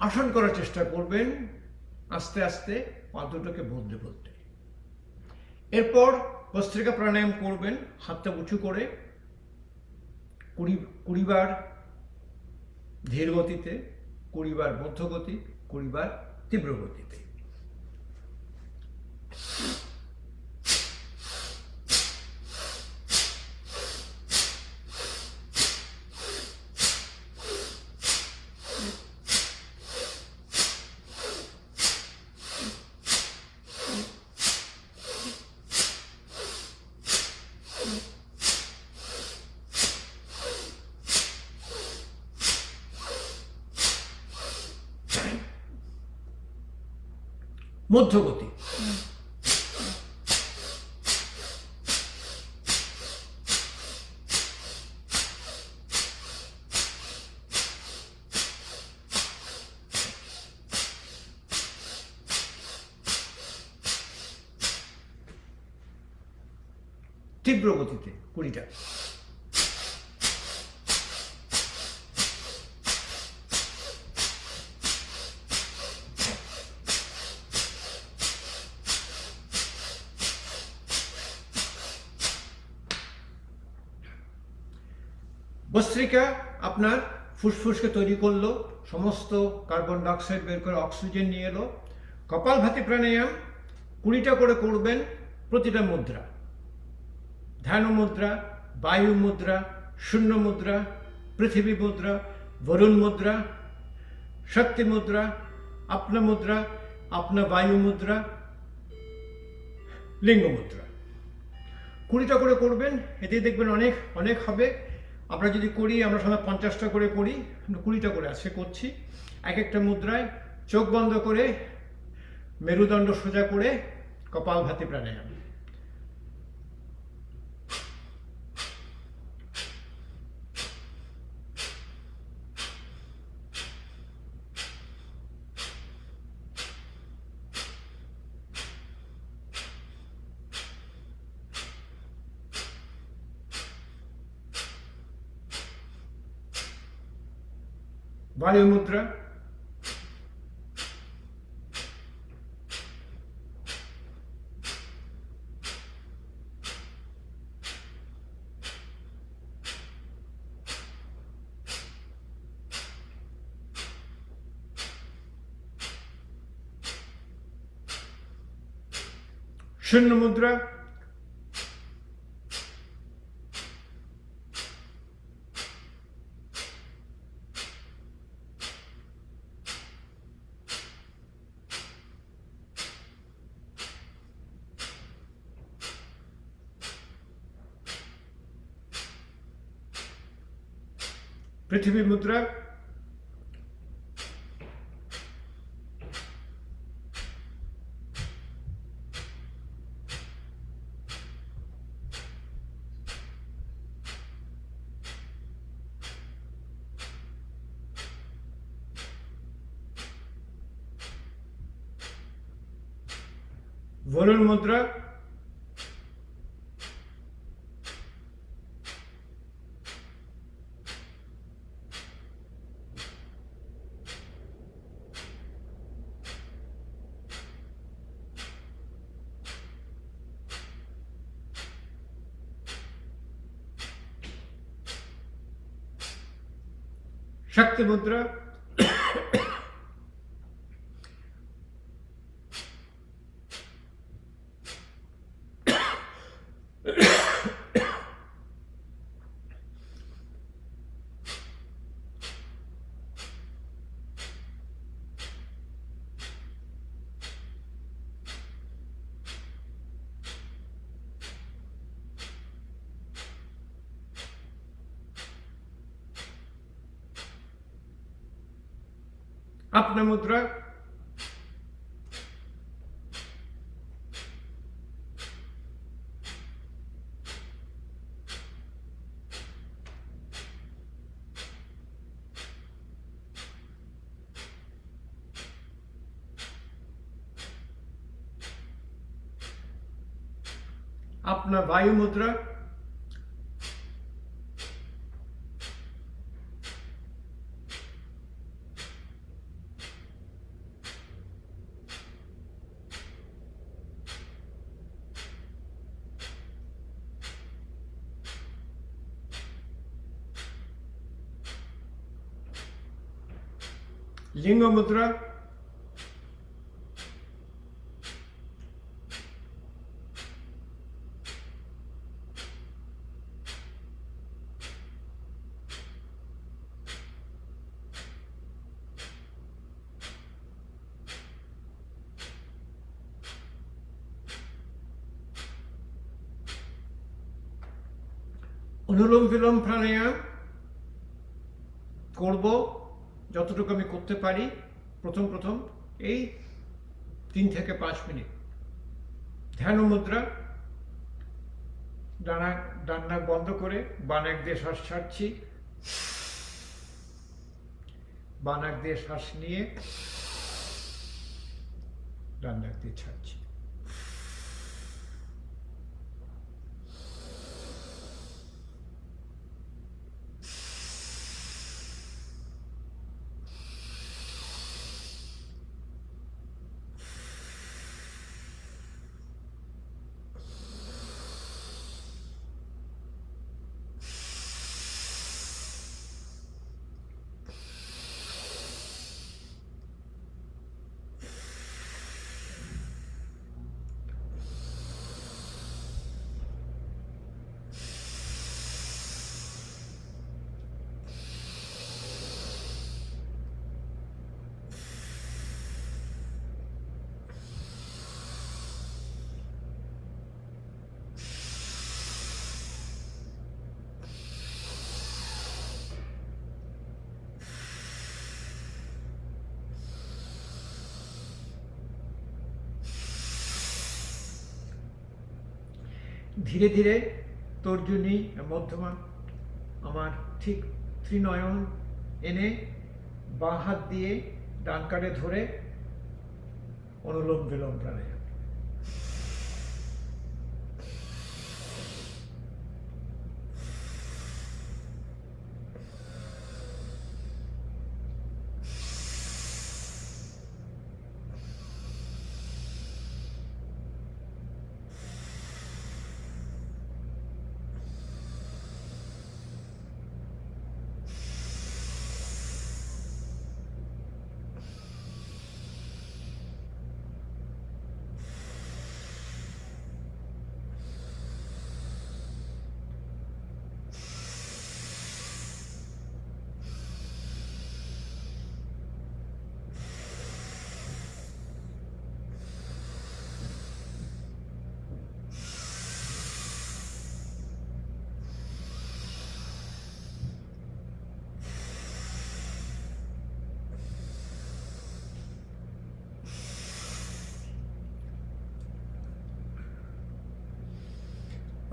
আসন করার চেষ্টা করবেন আস্তে আস্তে, পা দুটোকে বলতে বলতে। এরপর ভস্ত্রিকা প্রাণায়াম করবেন হাতটা উঁচু করে 20 বার ধীর গতিতে, 20 বার মধ্য গতি, 20 বার তীব্র গতিতে। মধ্যগতি, তীব্র গতিতে 20টা। ভস্ত্রিকা আপনার ফুসফুসকে তৈরি করলো, সমস্ত কার্বন ডাইঅক্সাইড বের করে অক্সিজেন নিয়ে এলো। কপালভাতি প্রাণায়াম 20টা করে করবেন, প্রতিটা মুদ্রা, ধ্যান মুদ্রা, বায়ু মুদ্রা, শূন্য মুদ্রা, পৃথিবী মুদ্রা, বরুণ মুদ্রা, শক্তি মুদ্রা, আপনা মুদ্রা, আপনা বায়ু মুদ্রা, লিঙ্গ মুদ্রা। 20টা করে করবেন, এতে দেখবেন অনেক অনেক হবে। আমরা যদি করি, আমরা সবাই 50টা করে করি, 20টা করে আজকে করছি। এক একটা মুদ্রায় চোখ বন্ধ করে মেরুদণ্ড সোজা করে কপালভাতি প্রাণায়াম। বায়ু মুদ্রা, শূন্য মুদ্রা, পৃথিবী মুদ্রা, বরুণ মুদ্রা, শক্তি মুদ্রা, আপনা মুদ্রা, আপনা বায়ু মুদ্রা, লিঙ্গ মুদ্রা, অনুলোম বিলোম প্রাণায়াম করব যতটুকু আমি করতে পারি। প্রথম এই 3 থেকে 5 মিনিট। ধ্যান মুদ্রা, ডান নাক বন্ধ করে বাঁ নাক দিয়ে শ্বাস ছাড়ছি, বাঁ নাক দিয়ে শ্বাস নিয়ে ডান নাক দিয়ে ছাড়ছি। ধীরে ধীরে তর্জনী মধ্যমা আমার ঠিক ত্রিনয়ন এনে বাঁ হাত দিয়ে ডান কাঁধে ধরে অনুলোম বিলোম প্রাণায়াম।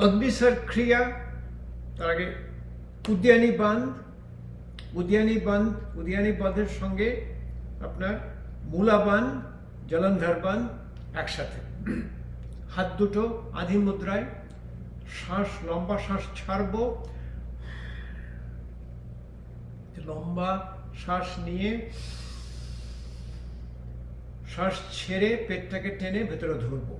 অগ্নিসর ক্রিয়া, তার আগে উদ্যানী বাঁধের সঙ্গে আপনার মূলা বাঁধ, জলন্ধর বাঁধ একসাথে। হাত দুটো আধি মুদ্রায়, শ্বাস লম্বা শ্বাস ছাড়বো, লম্বা শ্বাস নিয়ে শ্বাস ছেড়ে পেটটাকে টেনে ভেতরে ধরবো।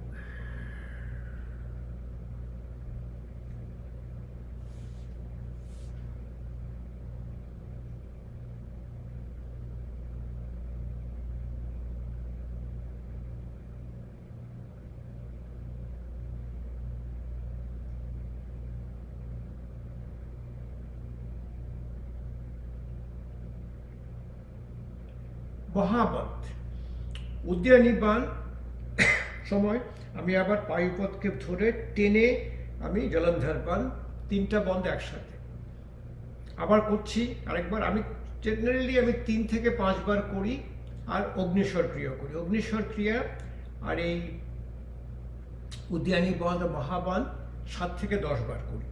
মহাবত উদ্যানী বান সময় আমি আবার পায়ুপথকে ধরে টেনে আমি জলন্ধর বান, 3টা বন্ধ একসাথে আবার করছি আরেকবার। আমি জেনারেলি 3 থেকে 5 বার করি, আর অগ্নিস্বর ক্রিয়া করি। অগ্নিস্বর ক্রিয়া আর এই উদ্যানী বন্ধ মহাবান 7 থেকে 10 বার করি।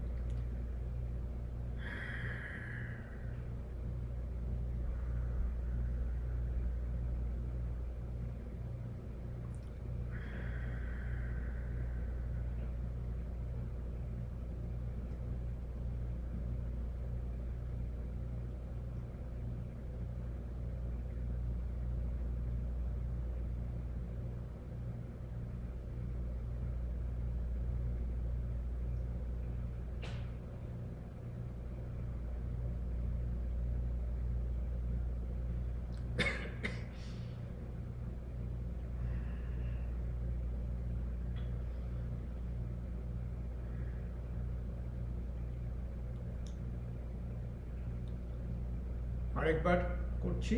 আরেকবার করছি।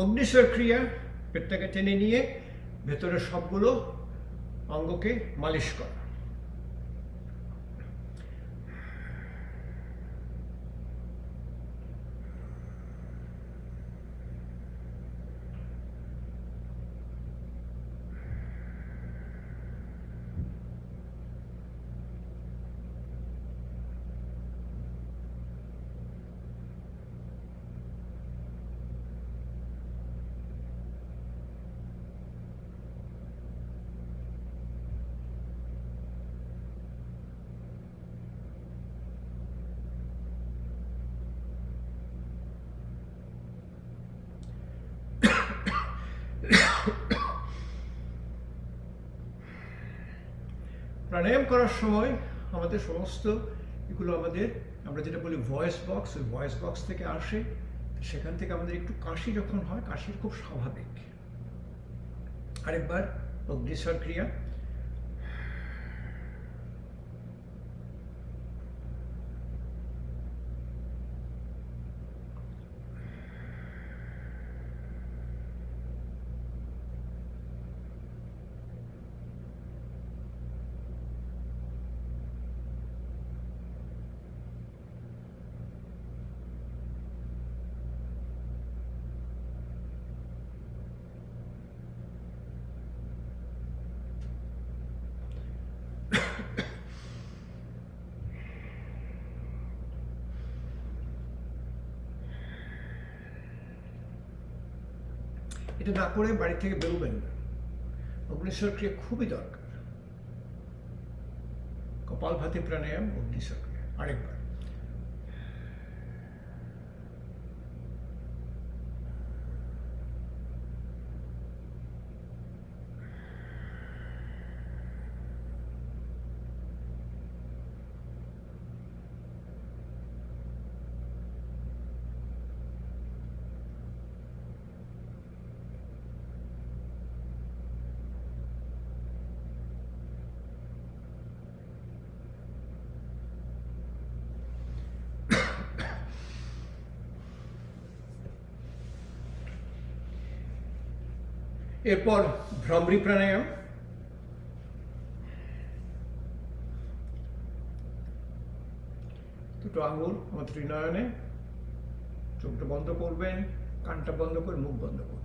অগ্নিস্বর ক্রিয়া, পেটটাকে টেনে নিয়ে ভেতরে সবগুলো অঙ্গকে মালিশ করা। প্রাণায়াম করার সময় আমাদের সমস্ত এগুলো আমাদের, আমরা যেটা বলি ভয়েস বক্স, ওই ভয়েস বক্স থেকে আসে। সেখান থেকে আমাদের একটু কাশি যখন হয়, কাশির খুব স্বাভাবিক। আরেকবার অগ্নিস্বর ক্রিয়া। এটা না করে বাড়ি থেকে বেরোবেন না। অগ্নিস্বর ক্রিয়া খুবই দরকার। কপালভাতি প্রাণায়াম, অগ্নিস্বর ক্রিয়া। আরেকবার। এরপর ভ্রমরি প্রাণায়াম। দুটো আঙুল আমার ত্রিনয়নে, চোখটা বন্ধ করবেন, কানটা বন্ধ করে মুখ বন্ধ করবেন।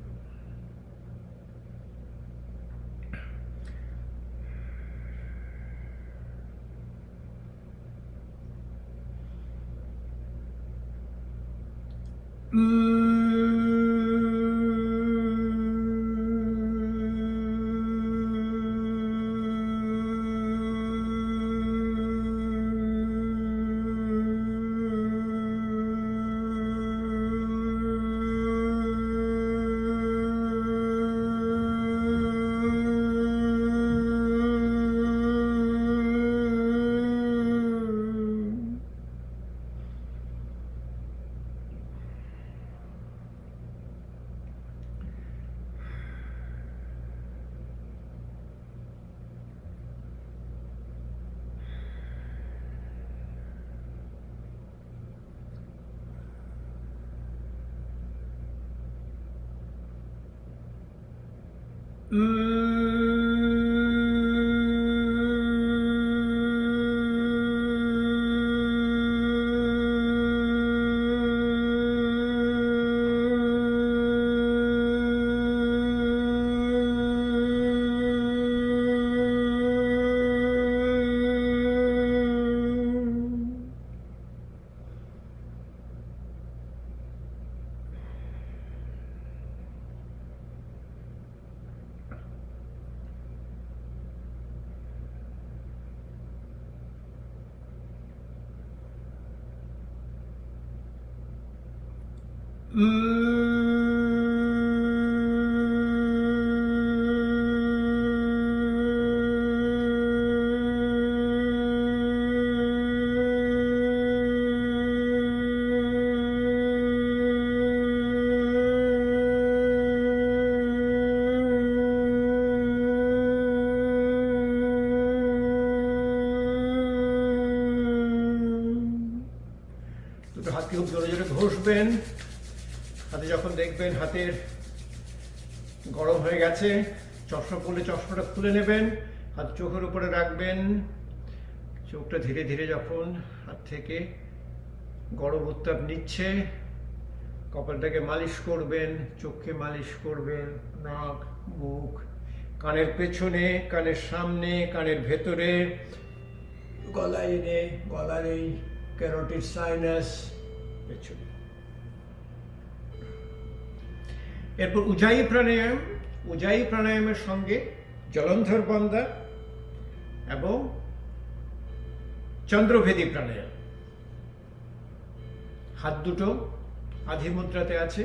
দুটো হাতকে খুব জোরে জোরে ঘষবেন। হাতে যখন দেখবেন হাতের গরম হয়ে গেছে, চশমা পরলে চশমাটা খুলে নেবেন, হাত চোখের উপরে রাখবেন। চোখটা ধীরে ধীরে যখন হাত থেকে গরম উত্তাপ নিচ্ছে, কপালটাকে মালিশ করবেন, চোখে মালিশ করবেন, নাক, মুখ, কানের পেছনে, কানের সামনে, কানের ভেতরে, গলায় এনে গলার এই ক্যারোটিড সাইনাস পেছনে। এরপর উজাই প্রাণায়াম। উজাই প্রাণায়ামের সঙ্গে জলন্ধর বন্ধা এবং চন্দ্রভেদী প্রাণায়াম। হাত দুটো আধি মুদ্রাতে আছে।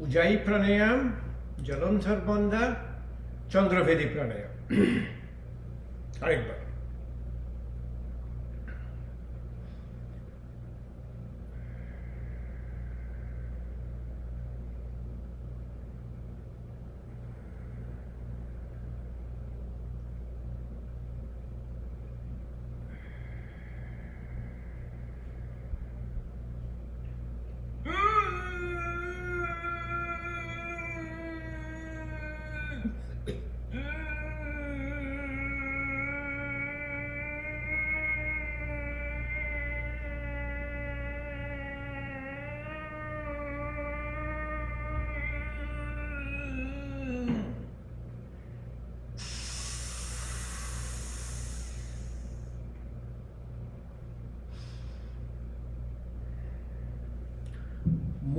উজাই প্রাণায়াম, জলন্ধর বন্ধা, চন্দ্রভেদী প্রাণায়াম। আরেকবার।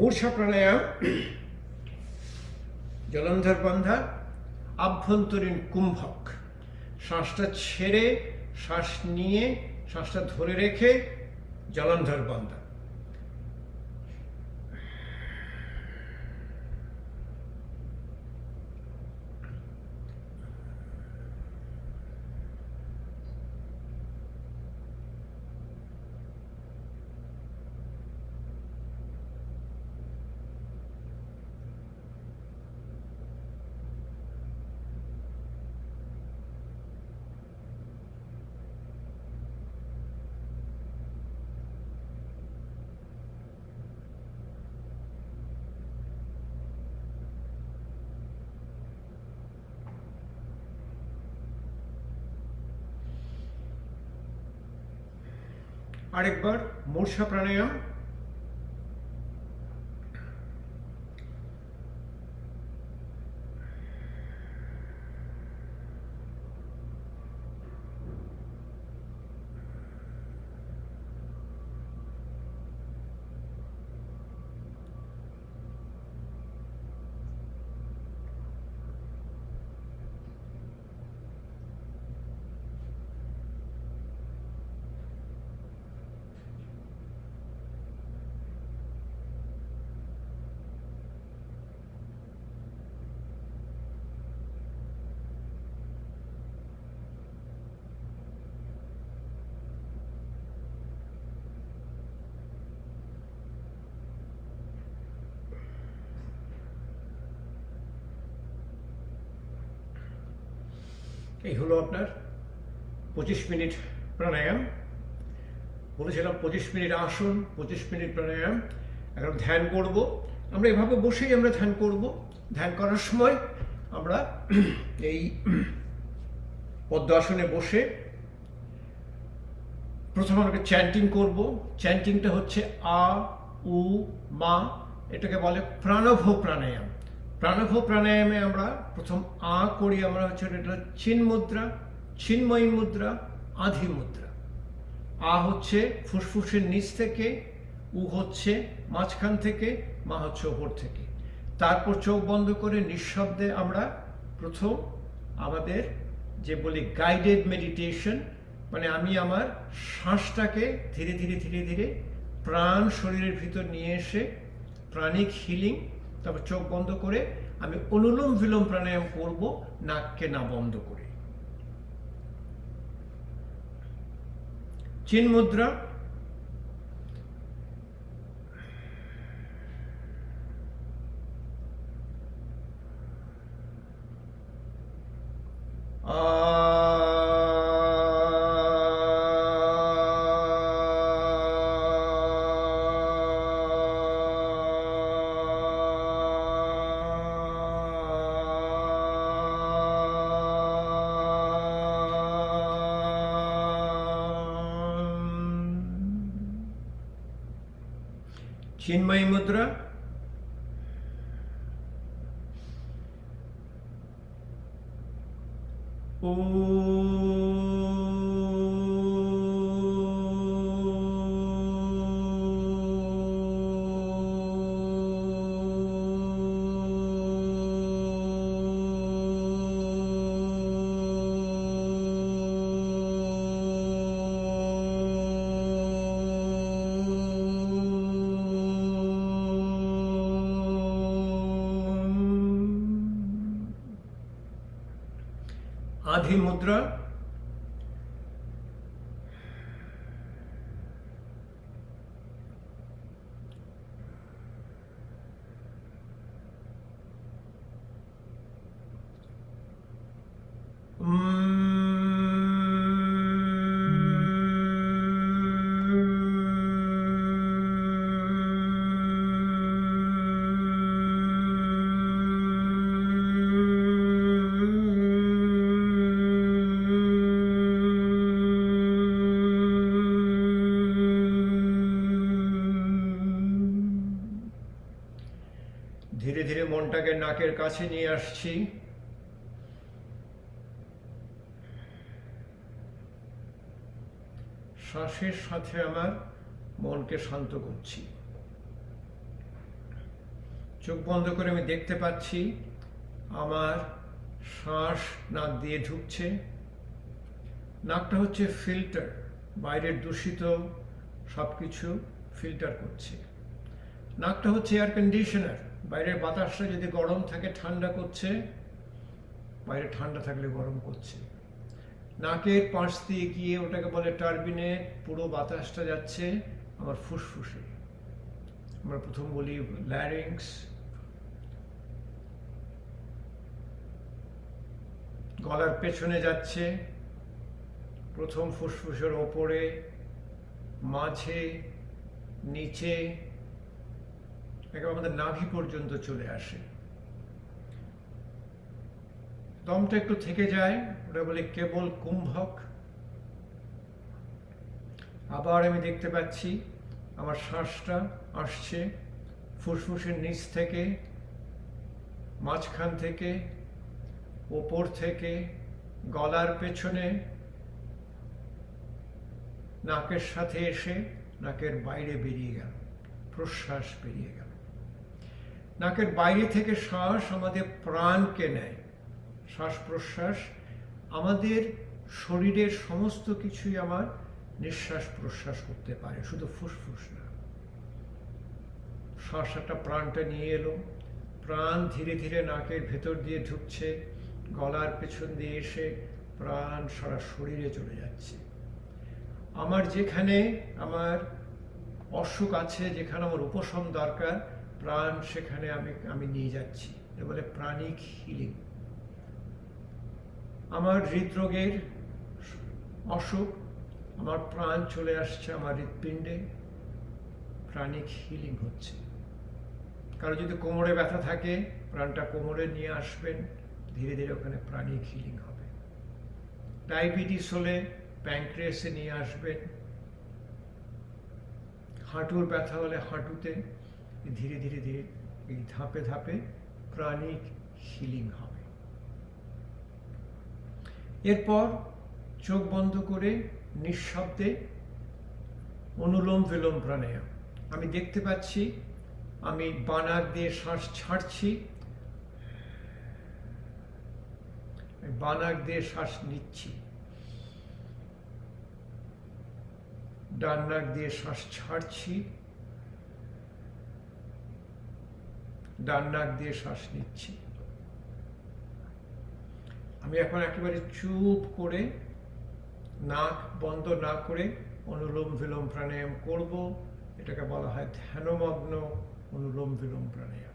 মূর্ছা প্রাণায়াম, জলন্ধর বন্ধা, আভ্যন্তরীণ কুম্ভক। শ্বাসটা ছেড়ে শ্বাস নিয়ে শ্বাসটা ধরে রেখে জলন্ধর বন্ধা। আরেকবার মূর্ছা প্রাণায়াম। এই হলো আপনার 25 মিনিট প্রাণায়াম। বলেছিলাম 25 মিনিট আসন, 25 মিনিট প্রাণায়াম। এখন ধ্যান করব। আমরা এভাবে বসেই আমরা ধ্যান করব। ধ্যান করার সময় আমরা এই পদ্ম আসনে বসে প্রথমে আমরা চ্যান্টিং করব। চ্যান্টিংটা হচ্ছে আ, উ, মা, এটাকে বলে প্রাণভ প্রাণায়াম। প্রাণভ প্রাণায়ামে আমরা প্রথম আ করি, আমরা হচ্ছে এটা চিন মুদ্রা, চিন্ময়ী মুদ্রা, আধি মুদ্রা। আ হচ্ছে ফুসফুসের নিচ থেকে, উ হচ্ছে মাঝখান থেকে, মা হচ্ছে ওপর থেকে। তারপর চোখ বন্ধ করে নিঃশব্দে আমরা প্রথম আমাদের যে বলি গাইডেড মেডিটেশন, মানে আমি আমার শ্বাসটাকে ধীরে ধীরে ধীরে ধীরে প্রাণ শরীরের ভিতর নিয়ে এসে প্রাণিক হিলিং। তারপর চোখ বন্ধ করে আমি অনুলোম বিলোম প্রাণায়াম করব, নাককে না বন্ধ করে। চিন মুদ্রা, চিন্ময়ী মুদ্রা, আধি মুদ্রা, ধীরে ধীরে মনটাকে নাকের কাছে নিয়ে আসছি। শ্বাসের সাথে আমার মনকে শান্ত করছি। চোখ বন্ধ করে আমি দেখতে পাচ্ছি আমার শ্বাস নাক দিয়ে ঢুকছে। নাকটা হচ্ছে ফিল্টার, বাইরের দূষিত সব কিছু ফিল্টার করছে। নাকটা হচ্ছে এয়ার কন্ডিশনার, বাইরের বাতাসটা যদি গরম থাকে ঠান্ডা করছে, বাইরে ঠান্ডা থাকলে গরম করছে। নাকের পাশ দিয়ে গিয়ে ওটাকে বলে টার্বিনে, পুরো বাতাসটা যাচ্ছে আমার ফুসফুসে। আমরা প্রথম বলি ল্যারিংস, গলার পেছনে যাচ্ছে, প্রথম ফুসফুসের ওপরে, মাঝে, নিচে, একেবারে আমাদের নাভি পর্যন্ত চলে আসে। দমটা একটু থেকে যায়, ওটা বলে কেবল কুম্ভক। আবার আমি দেখতে পাচ্ছি আমার শ্বাসটা আসছে ফুসফুসের নিচ থেকে, মাঝখান থেকে, ওপর থেকে, গলার পেছনে, নাকের সাথে এসে নাকের বাইরে বেরিয়ে গেল, প্রশ্বাস বেরিয়ে গেল। নাকের বাইরে থেকে শ্বাস আমাদের প্রাণকে নেয়। শ্বাস প্রশ্বাস আমাদের শরীরের সমস্ত কিছুই আমার নিঃশ্বাস প্রশ্বাস করতে পারে, শুধু ফুসফুস না। শ্বাস একটা প্রাণটা নিয়ে এলো, প্রাণ ধীরে ধীরে নাকের ভেতর দিয়ে ঢুকছে, গলার পেছন দিয়ে এসে প্রাণ সারা শরীরে চলে যাচ্ছে। আমার যেখানে আমার অসুখ আছে, যেখানে আমার উপশম দরকার, প্রাণ সেখানে আমি নিয়ে যাচ্ছি। এটা বলে প্রাণিক হিলিং। আমার হৃদরোগের অসুখ, আমার প্রাণ চলে আসছে আমার হৃৎপিণ্ডে, প্রাণিক হিলিং হচ্ছে। কারো যদি কোমরে ব্যথা থাকে, প্রাণটা কোমরে নিয়ে আসবেন, ধীরে ধীরে ওখানে প্রাণিক হিলিং হবে। ডায়াবেটিস হলে প্যানক্রিয়াসে নিয়ে আসবেন। হাঁটুর ব্যথা হলে হাঁটুতে, ধীরে ধীরে ধীরে এই ধাপে ধাপে প্রাণিক হিলিং হবে। এরপর চোখ বন্ধ করে নিঃশব্দে অনুলোম বিলোম প্রাণায়াম। আমি দেখতে পাচ্ছি আমি বাঁ নাক দিয়ে শ্বাস ছাড়ছি, বাঁ নাক দিয়ে শ্বাস নিচ্ছি, ডান নাক দিয়ে শ্বাস ছাড়ছি, ডান নাক দিয়ে শ্বাস নিচ্ছি। আমি এখন একেবারে চুপ করে, নাক বন্ধ না করে অনুলোম বিলোম প্রাণায়াম করব। এটাকে বলা হয় ধ্যানমগ্ন অনুলোম বিলোম প্রাণায়াম।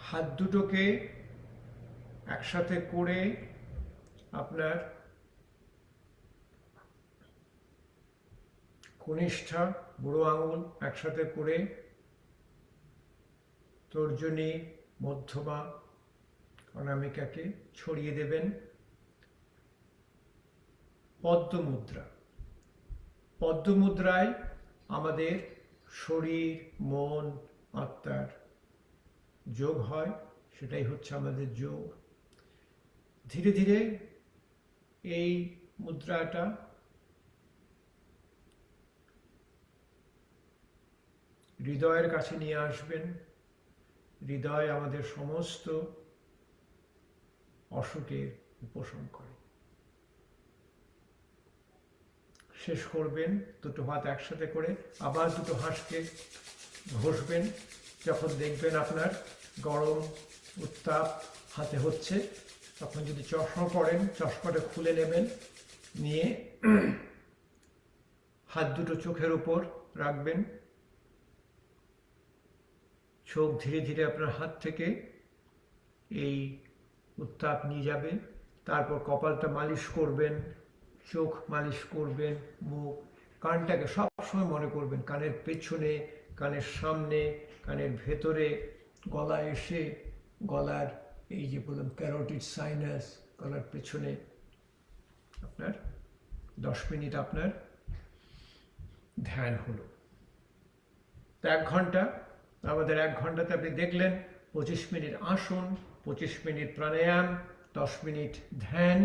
হাত দুটোকে একসাথে করে আপনার কনিষ্ঠা, বুড়ো আঙুল একসাথে করে তর্জনী, মধ্যমা, অনামিকাকে ছড়িয়ে দেবেন। পদ্ম মুদ্রা। পদ্ম মুদ্রায় আমাদের শরীর, মন, আত্মার যোগ হয়, সেটাই হচ্ছে আমাদের যোগ। ধীরে ধীরে এই মুদ্রাটা হৃদয়ের কাছে নিয়ে আসবেন। হৃদয় আমাদের সমস্ত অসুখের উপশম করে। শেষ করবেন দুটো হাত একসাথে করে, আবার দুটো হাঁসকে ঘষবেন। যখন দেখবেন আপনার গরম উত্তাপ হাতে হচ্ছে, তখন যদি চশমা পরেন চশমাটা খুলে নেবেন, নিয়ে হাত দুটো চোখের উপর রাখবেন। চোখ ধীরে ধীরে আপনার হাত থেকে এই উত্তাপ নিয়ে যাবে। তারপর কপালটা মালিশ করবেন, চোখ মালিশ করবেন, মুখ, কানটাকে সবসময় মনে করবেন কানের পেছনে, কানের সামনে, কানের ভেতরে, গলায় এসে গলার এই যে বললাম ক্যারোটিড সাইনাস, গলার পেছনে। আপনার 10 মিনিট আপনার ধ্যান হলো। তো 1 ঘন্টা, আমাদের 1 ঘন্টাতে আপনি দেখলেন 25 মিনিট আসন, 25 মিনিট প্রাণায়াম, 10 মিনিট ধ্যান।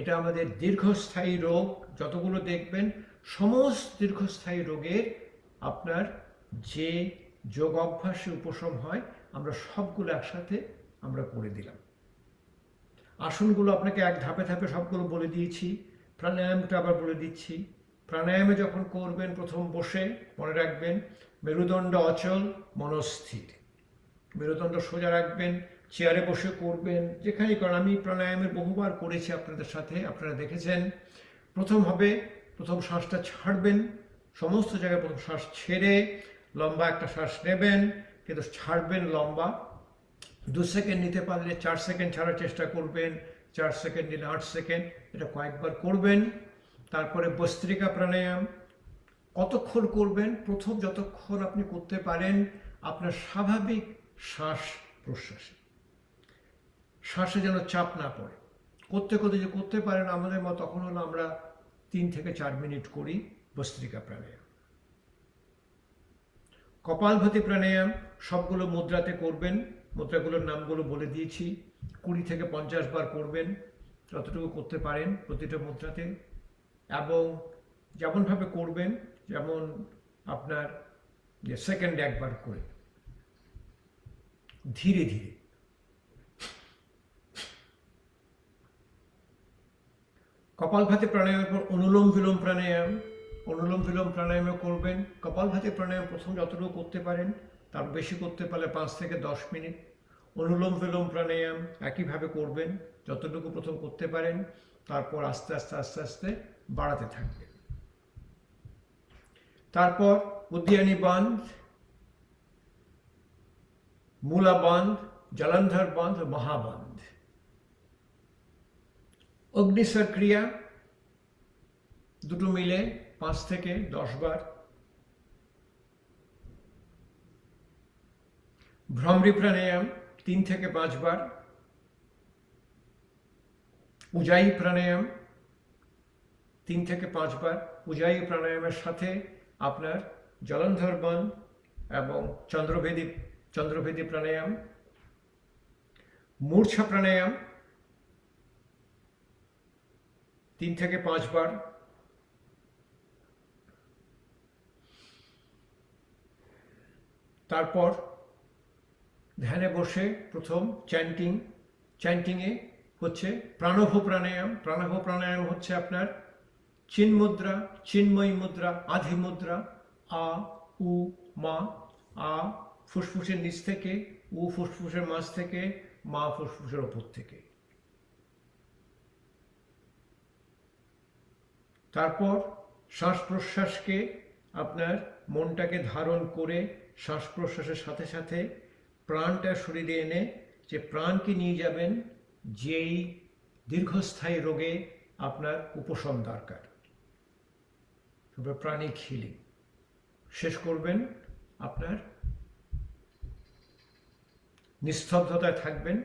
এটা আমাদের দীর্ঘস্থায়ী রোগ যতগুলো দেখবেন, সমস্ত দীর্ঘস্থায়ী রোগের আপনার যে যোগ অভ্যাসে উপশম হয়, আমরা সবগুলো একসাথে আমরা করে দিলাম। আসনগুলো আপনাকে এক ধাপে ধাপে সবগুলো বলে দিয়েছি, প্রাণায়ামটা আবার বলে দিচ্ছি। প্রাণায়ামে যখন করবেন প্রথম বসে মনে রাখবেন মেরুদণ্ড অচল, মনস্থির। মেরুদণ্ড সোজা রাখবেন, চেয়ারে বসে করবেন, যেখানেই করেন। আমি প্রাণায়ামের বহুবার করেছি আপনাদের সাথে, আপনারা দেখেছেন। প্রথম শ্বাসটা ছাড়বেন, সমস্ত জায়গায় প্রথম শ্বাস ছেড়ে লম্বা একটা শ্বাস নেবেন, কিন্তু ছাড়বেন লম্বা। 2 সেকেন্ড নিতে পারলে 4 সেকেন্ড ছাড়ার চেষ্টা করবেন, 4 সেকেন্ড নিলে 8 সেকেন্ড, এটা কয়েকবার করবেন। তারপরে বস্ত্রিকা প্রাণায়াম কতক্ষণ করবেন? প্রথম যতক্ষণ আপনি করতে পারেন আপনার স্বাভাবিক শ্বাস প্রশ্বাসে, শ্বাসে যেন চাপ না পড়ে। করতে করতে যে করতে পারেন আমাদের মতো, তখন হলো আমরা 3 থেকে 4 মিনিট করি বস্ত্রিকা প্রাণায়াম। কপালভাতি প্রাণায়াম সবগুলো মুদ্রাতে করবেন, মুদ্রাগুলোর নামগুলো বলে দিয়েছি। 20 থেকে 50 বার করবেন, যতটুকু করতে পারেন প্রতিটা মুদ্রাতে। এবং যেমনভাবে করবেন, যেমন আপনার যে সেকেন্ডে একবার করে ধীরে ধীরে। কপালভাতি প্রাণায়ামের পর অনুলোম বিলোম প্রাণায়াম, অনুলোম বিলোম প্রাণায়ামও করবেন। কপালভাতি প্রাণায়াম প্রথম যতটুকু করতে পারেন, তার বেশি করতে পারলে 5 থেকে 10 মিনিট। অনুলোম বিলোম প্রাণায়াম একইভাবে করবেন, যতটুকু প্রথম করতে পারেন, তারপর আস্তে আস্তে আস্তে আস্তে বাড়াতে থাকবেন। তারপর উদ্যানী বাঁধ, মূলা বাঁধ, জলন্ধর বাঁধ, মহাবাঁধ। অগ্নিশ্বর ক্রিয়া দুটো মিলে 5 থেকে 10 বার। ভ্রমরি প্রাণায়াম 3 থেকে 5 বার। উজাই প্রাণায়াম 3 থেকে 5 বার। উজাই প্রাণায়ামের সাথে আপনার জলন্ধর বাঁধ এবং চন্দ্রভেদী প্রাণায়াম। মূর্ছা প্রাণায়াম 3 থেকে 5 বার। তারপর ধ্যানে বসে প্রথম চ্যান্টিংয়ে হচ্ছে প্রাণভ প্রাণায়াম। প্রাণভ প্রাণায়াম হচ্ছে আপনার চিন্মুদ্রা, চিন্ময়ী মুদ্রা, আধি মুদ্রা। আ, উ, মা। আ ফুসফুসের নিচ থেকে, উ ফুসফুসের মাঝ থেকে, মা ফুসফুসের ওপর থেকে। তারপর শ্বাস প্রশ্বাসকে আপনার মনটাকে ধারণ করে শ্বাস প্রশ্বাসের সাথে সাথে প্রাণটা শরীরে এনে যে প্রাণকে নিয়ে যাবেন যেই দীর্ঘস্থায়ী রোগে আপনার উপশম দরকার, প্রাণিক হিলিং। শেষ করবেন আপনার নিস্তব্ধতায় থাকবেন,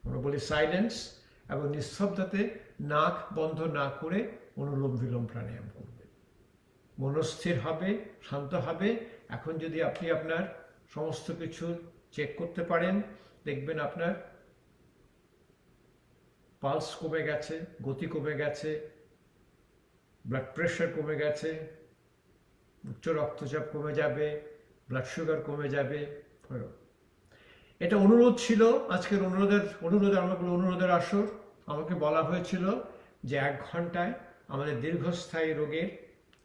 আমরা বলি সাইলেন্স, এবং নিস্তব্ধতে নাক বন্ধ না করে অনুলোম বিলোম প্রাণায়াম করবেন। মনস্থির হবে, শান্ত হবে। এখন যদি আপনি আপনার সমস্ত কিছু চেক করতে পারেন, দেখবেন আপনার পালস কমে গেছে, গতি কমে গেছে, ব্লাড প্রেশার কমে গেছে, উচ্চ রক্তচাপ কমে যাবে, ব্লাড সুগার কমে যাবে। এটা অনুরোধ ছিল, আজকের অনুরোধের আসর। আমাকে বলা হয়েছিল যে 1 ঘন্টায় আমাদের দীর্ঘস্থায়ী রোগের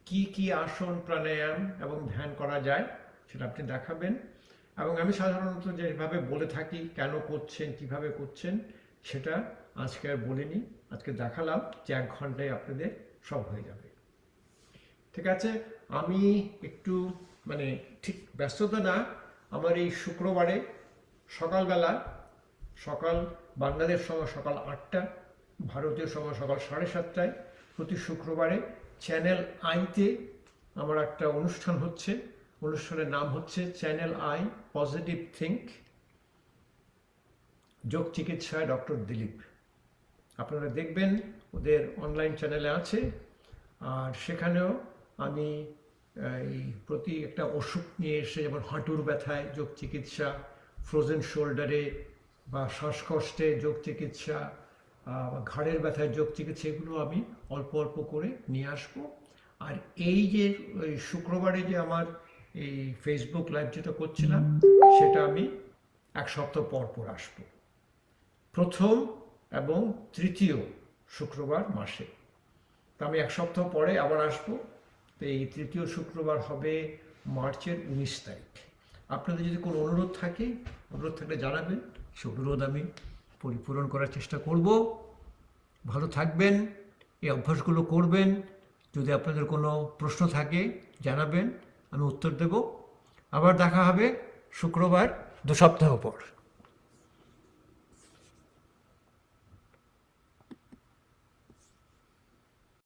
কি কি আসন, প্রাণায়াম এবং ধ্যান করা যায় সেটা আপনি দেখাবেন। এবং আমি সাধারণত যেভাবে বলে থাকি কেন করছেন, কিভাবে করছেন, সেটা আজকে আর বলিনি। আজকে দেখালাম যে 1 ঘন্টায় আপনাদের সব হয়ে যাবে। ঠিক আছে, আমি একটু ঠিক ব্যস্ততা না, আমার এই শুক্রবারে সকালবেলা, বাংলাদেশ সময় সকাল 8টা, ভারতীয় সময় সকাল 7:30টায় প্রতি শুক্রবারে চ্যানেল আইতে আমার একটা অনুষ্ঠান হচ্ছে। অনুষ্ঠানের নাম হচ্ছে চ্যানেল আই পজিটিভ থিঙ্ক, যোগ চিকিৎসায় ডক্টর দিলীপ। আপনারা দেখবেন, ওদের অনলাইন চ্যানেলে আছে। আর সেখানেও আমি প্রতি একটা অসুখ নিয়ে এসে, যেমন হাঁটুর ব্যথায় যোগ চিকিৎসা, ফ্রোজেন শোল্ডারে বা শ্বাসকষ্টে যোগ চিকিৎসা, ঘাড়ের ব্যথায় যোগ চিকিৎসা, এগুলো আমি অল্প অল্প করে নিয়ে আসবো। আর এই যে শুক্রবারে যে আমার এই ফেসবুক লাইভ যেটা করছিলাম, সেটা আমি 1 সপ্তাহ পর পর আসবো, প্রথম এবং তৃতীয় শুক্রবার মাসে। তা আমি 1 সপ্তাহ পরে আবার আসবো। তো এই তৃতীয় শুক্রবার হবে মার্চের 19 তারিখ। আপনাদের যদি কোনো অনুরোধ থাকলে জানাবেন, সে অনুরোধ আমি পরিপূরণ করার চেষ্টা করব। ভালো থাকবেন, এই অভ্যাসগুলো করবেন। যদি আপনাদের কোনো প্রশ্ন থাকে জানাবেন, আমি উত্তর দেব। আবার দেখা হবে শুক্রবার 2 সপ্তাহ পর।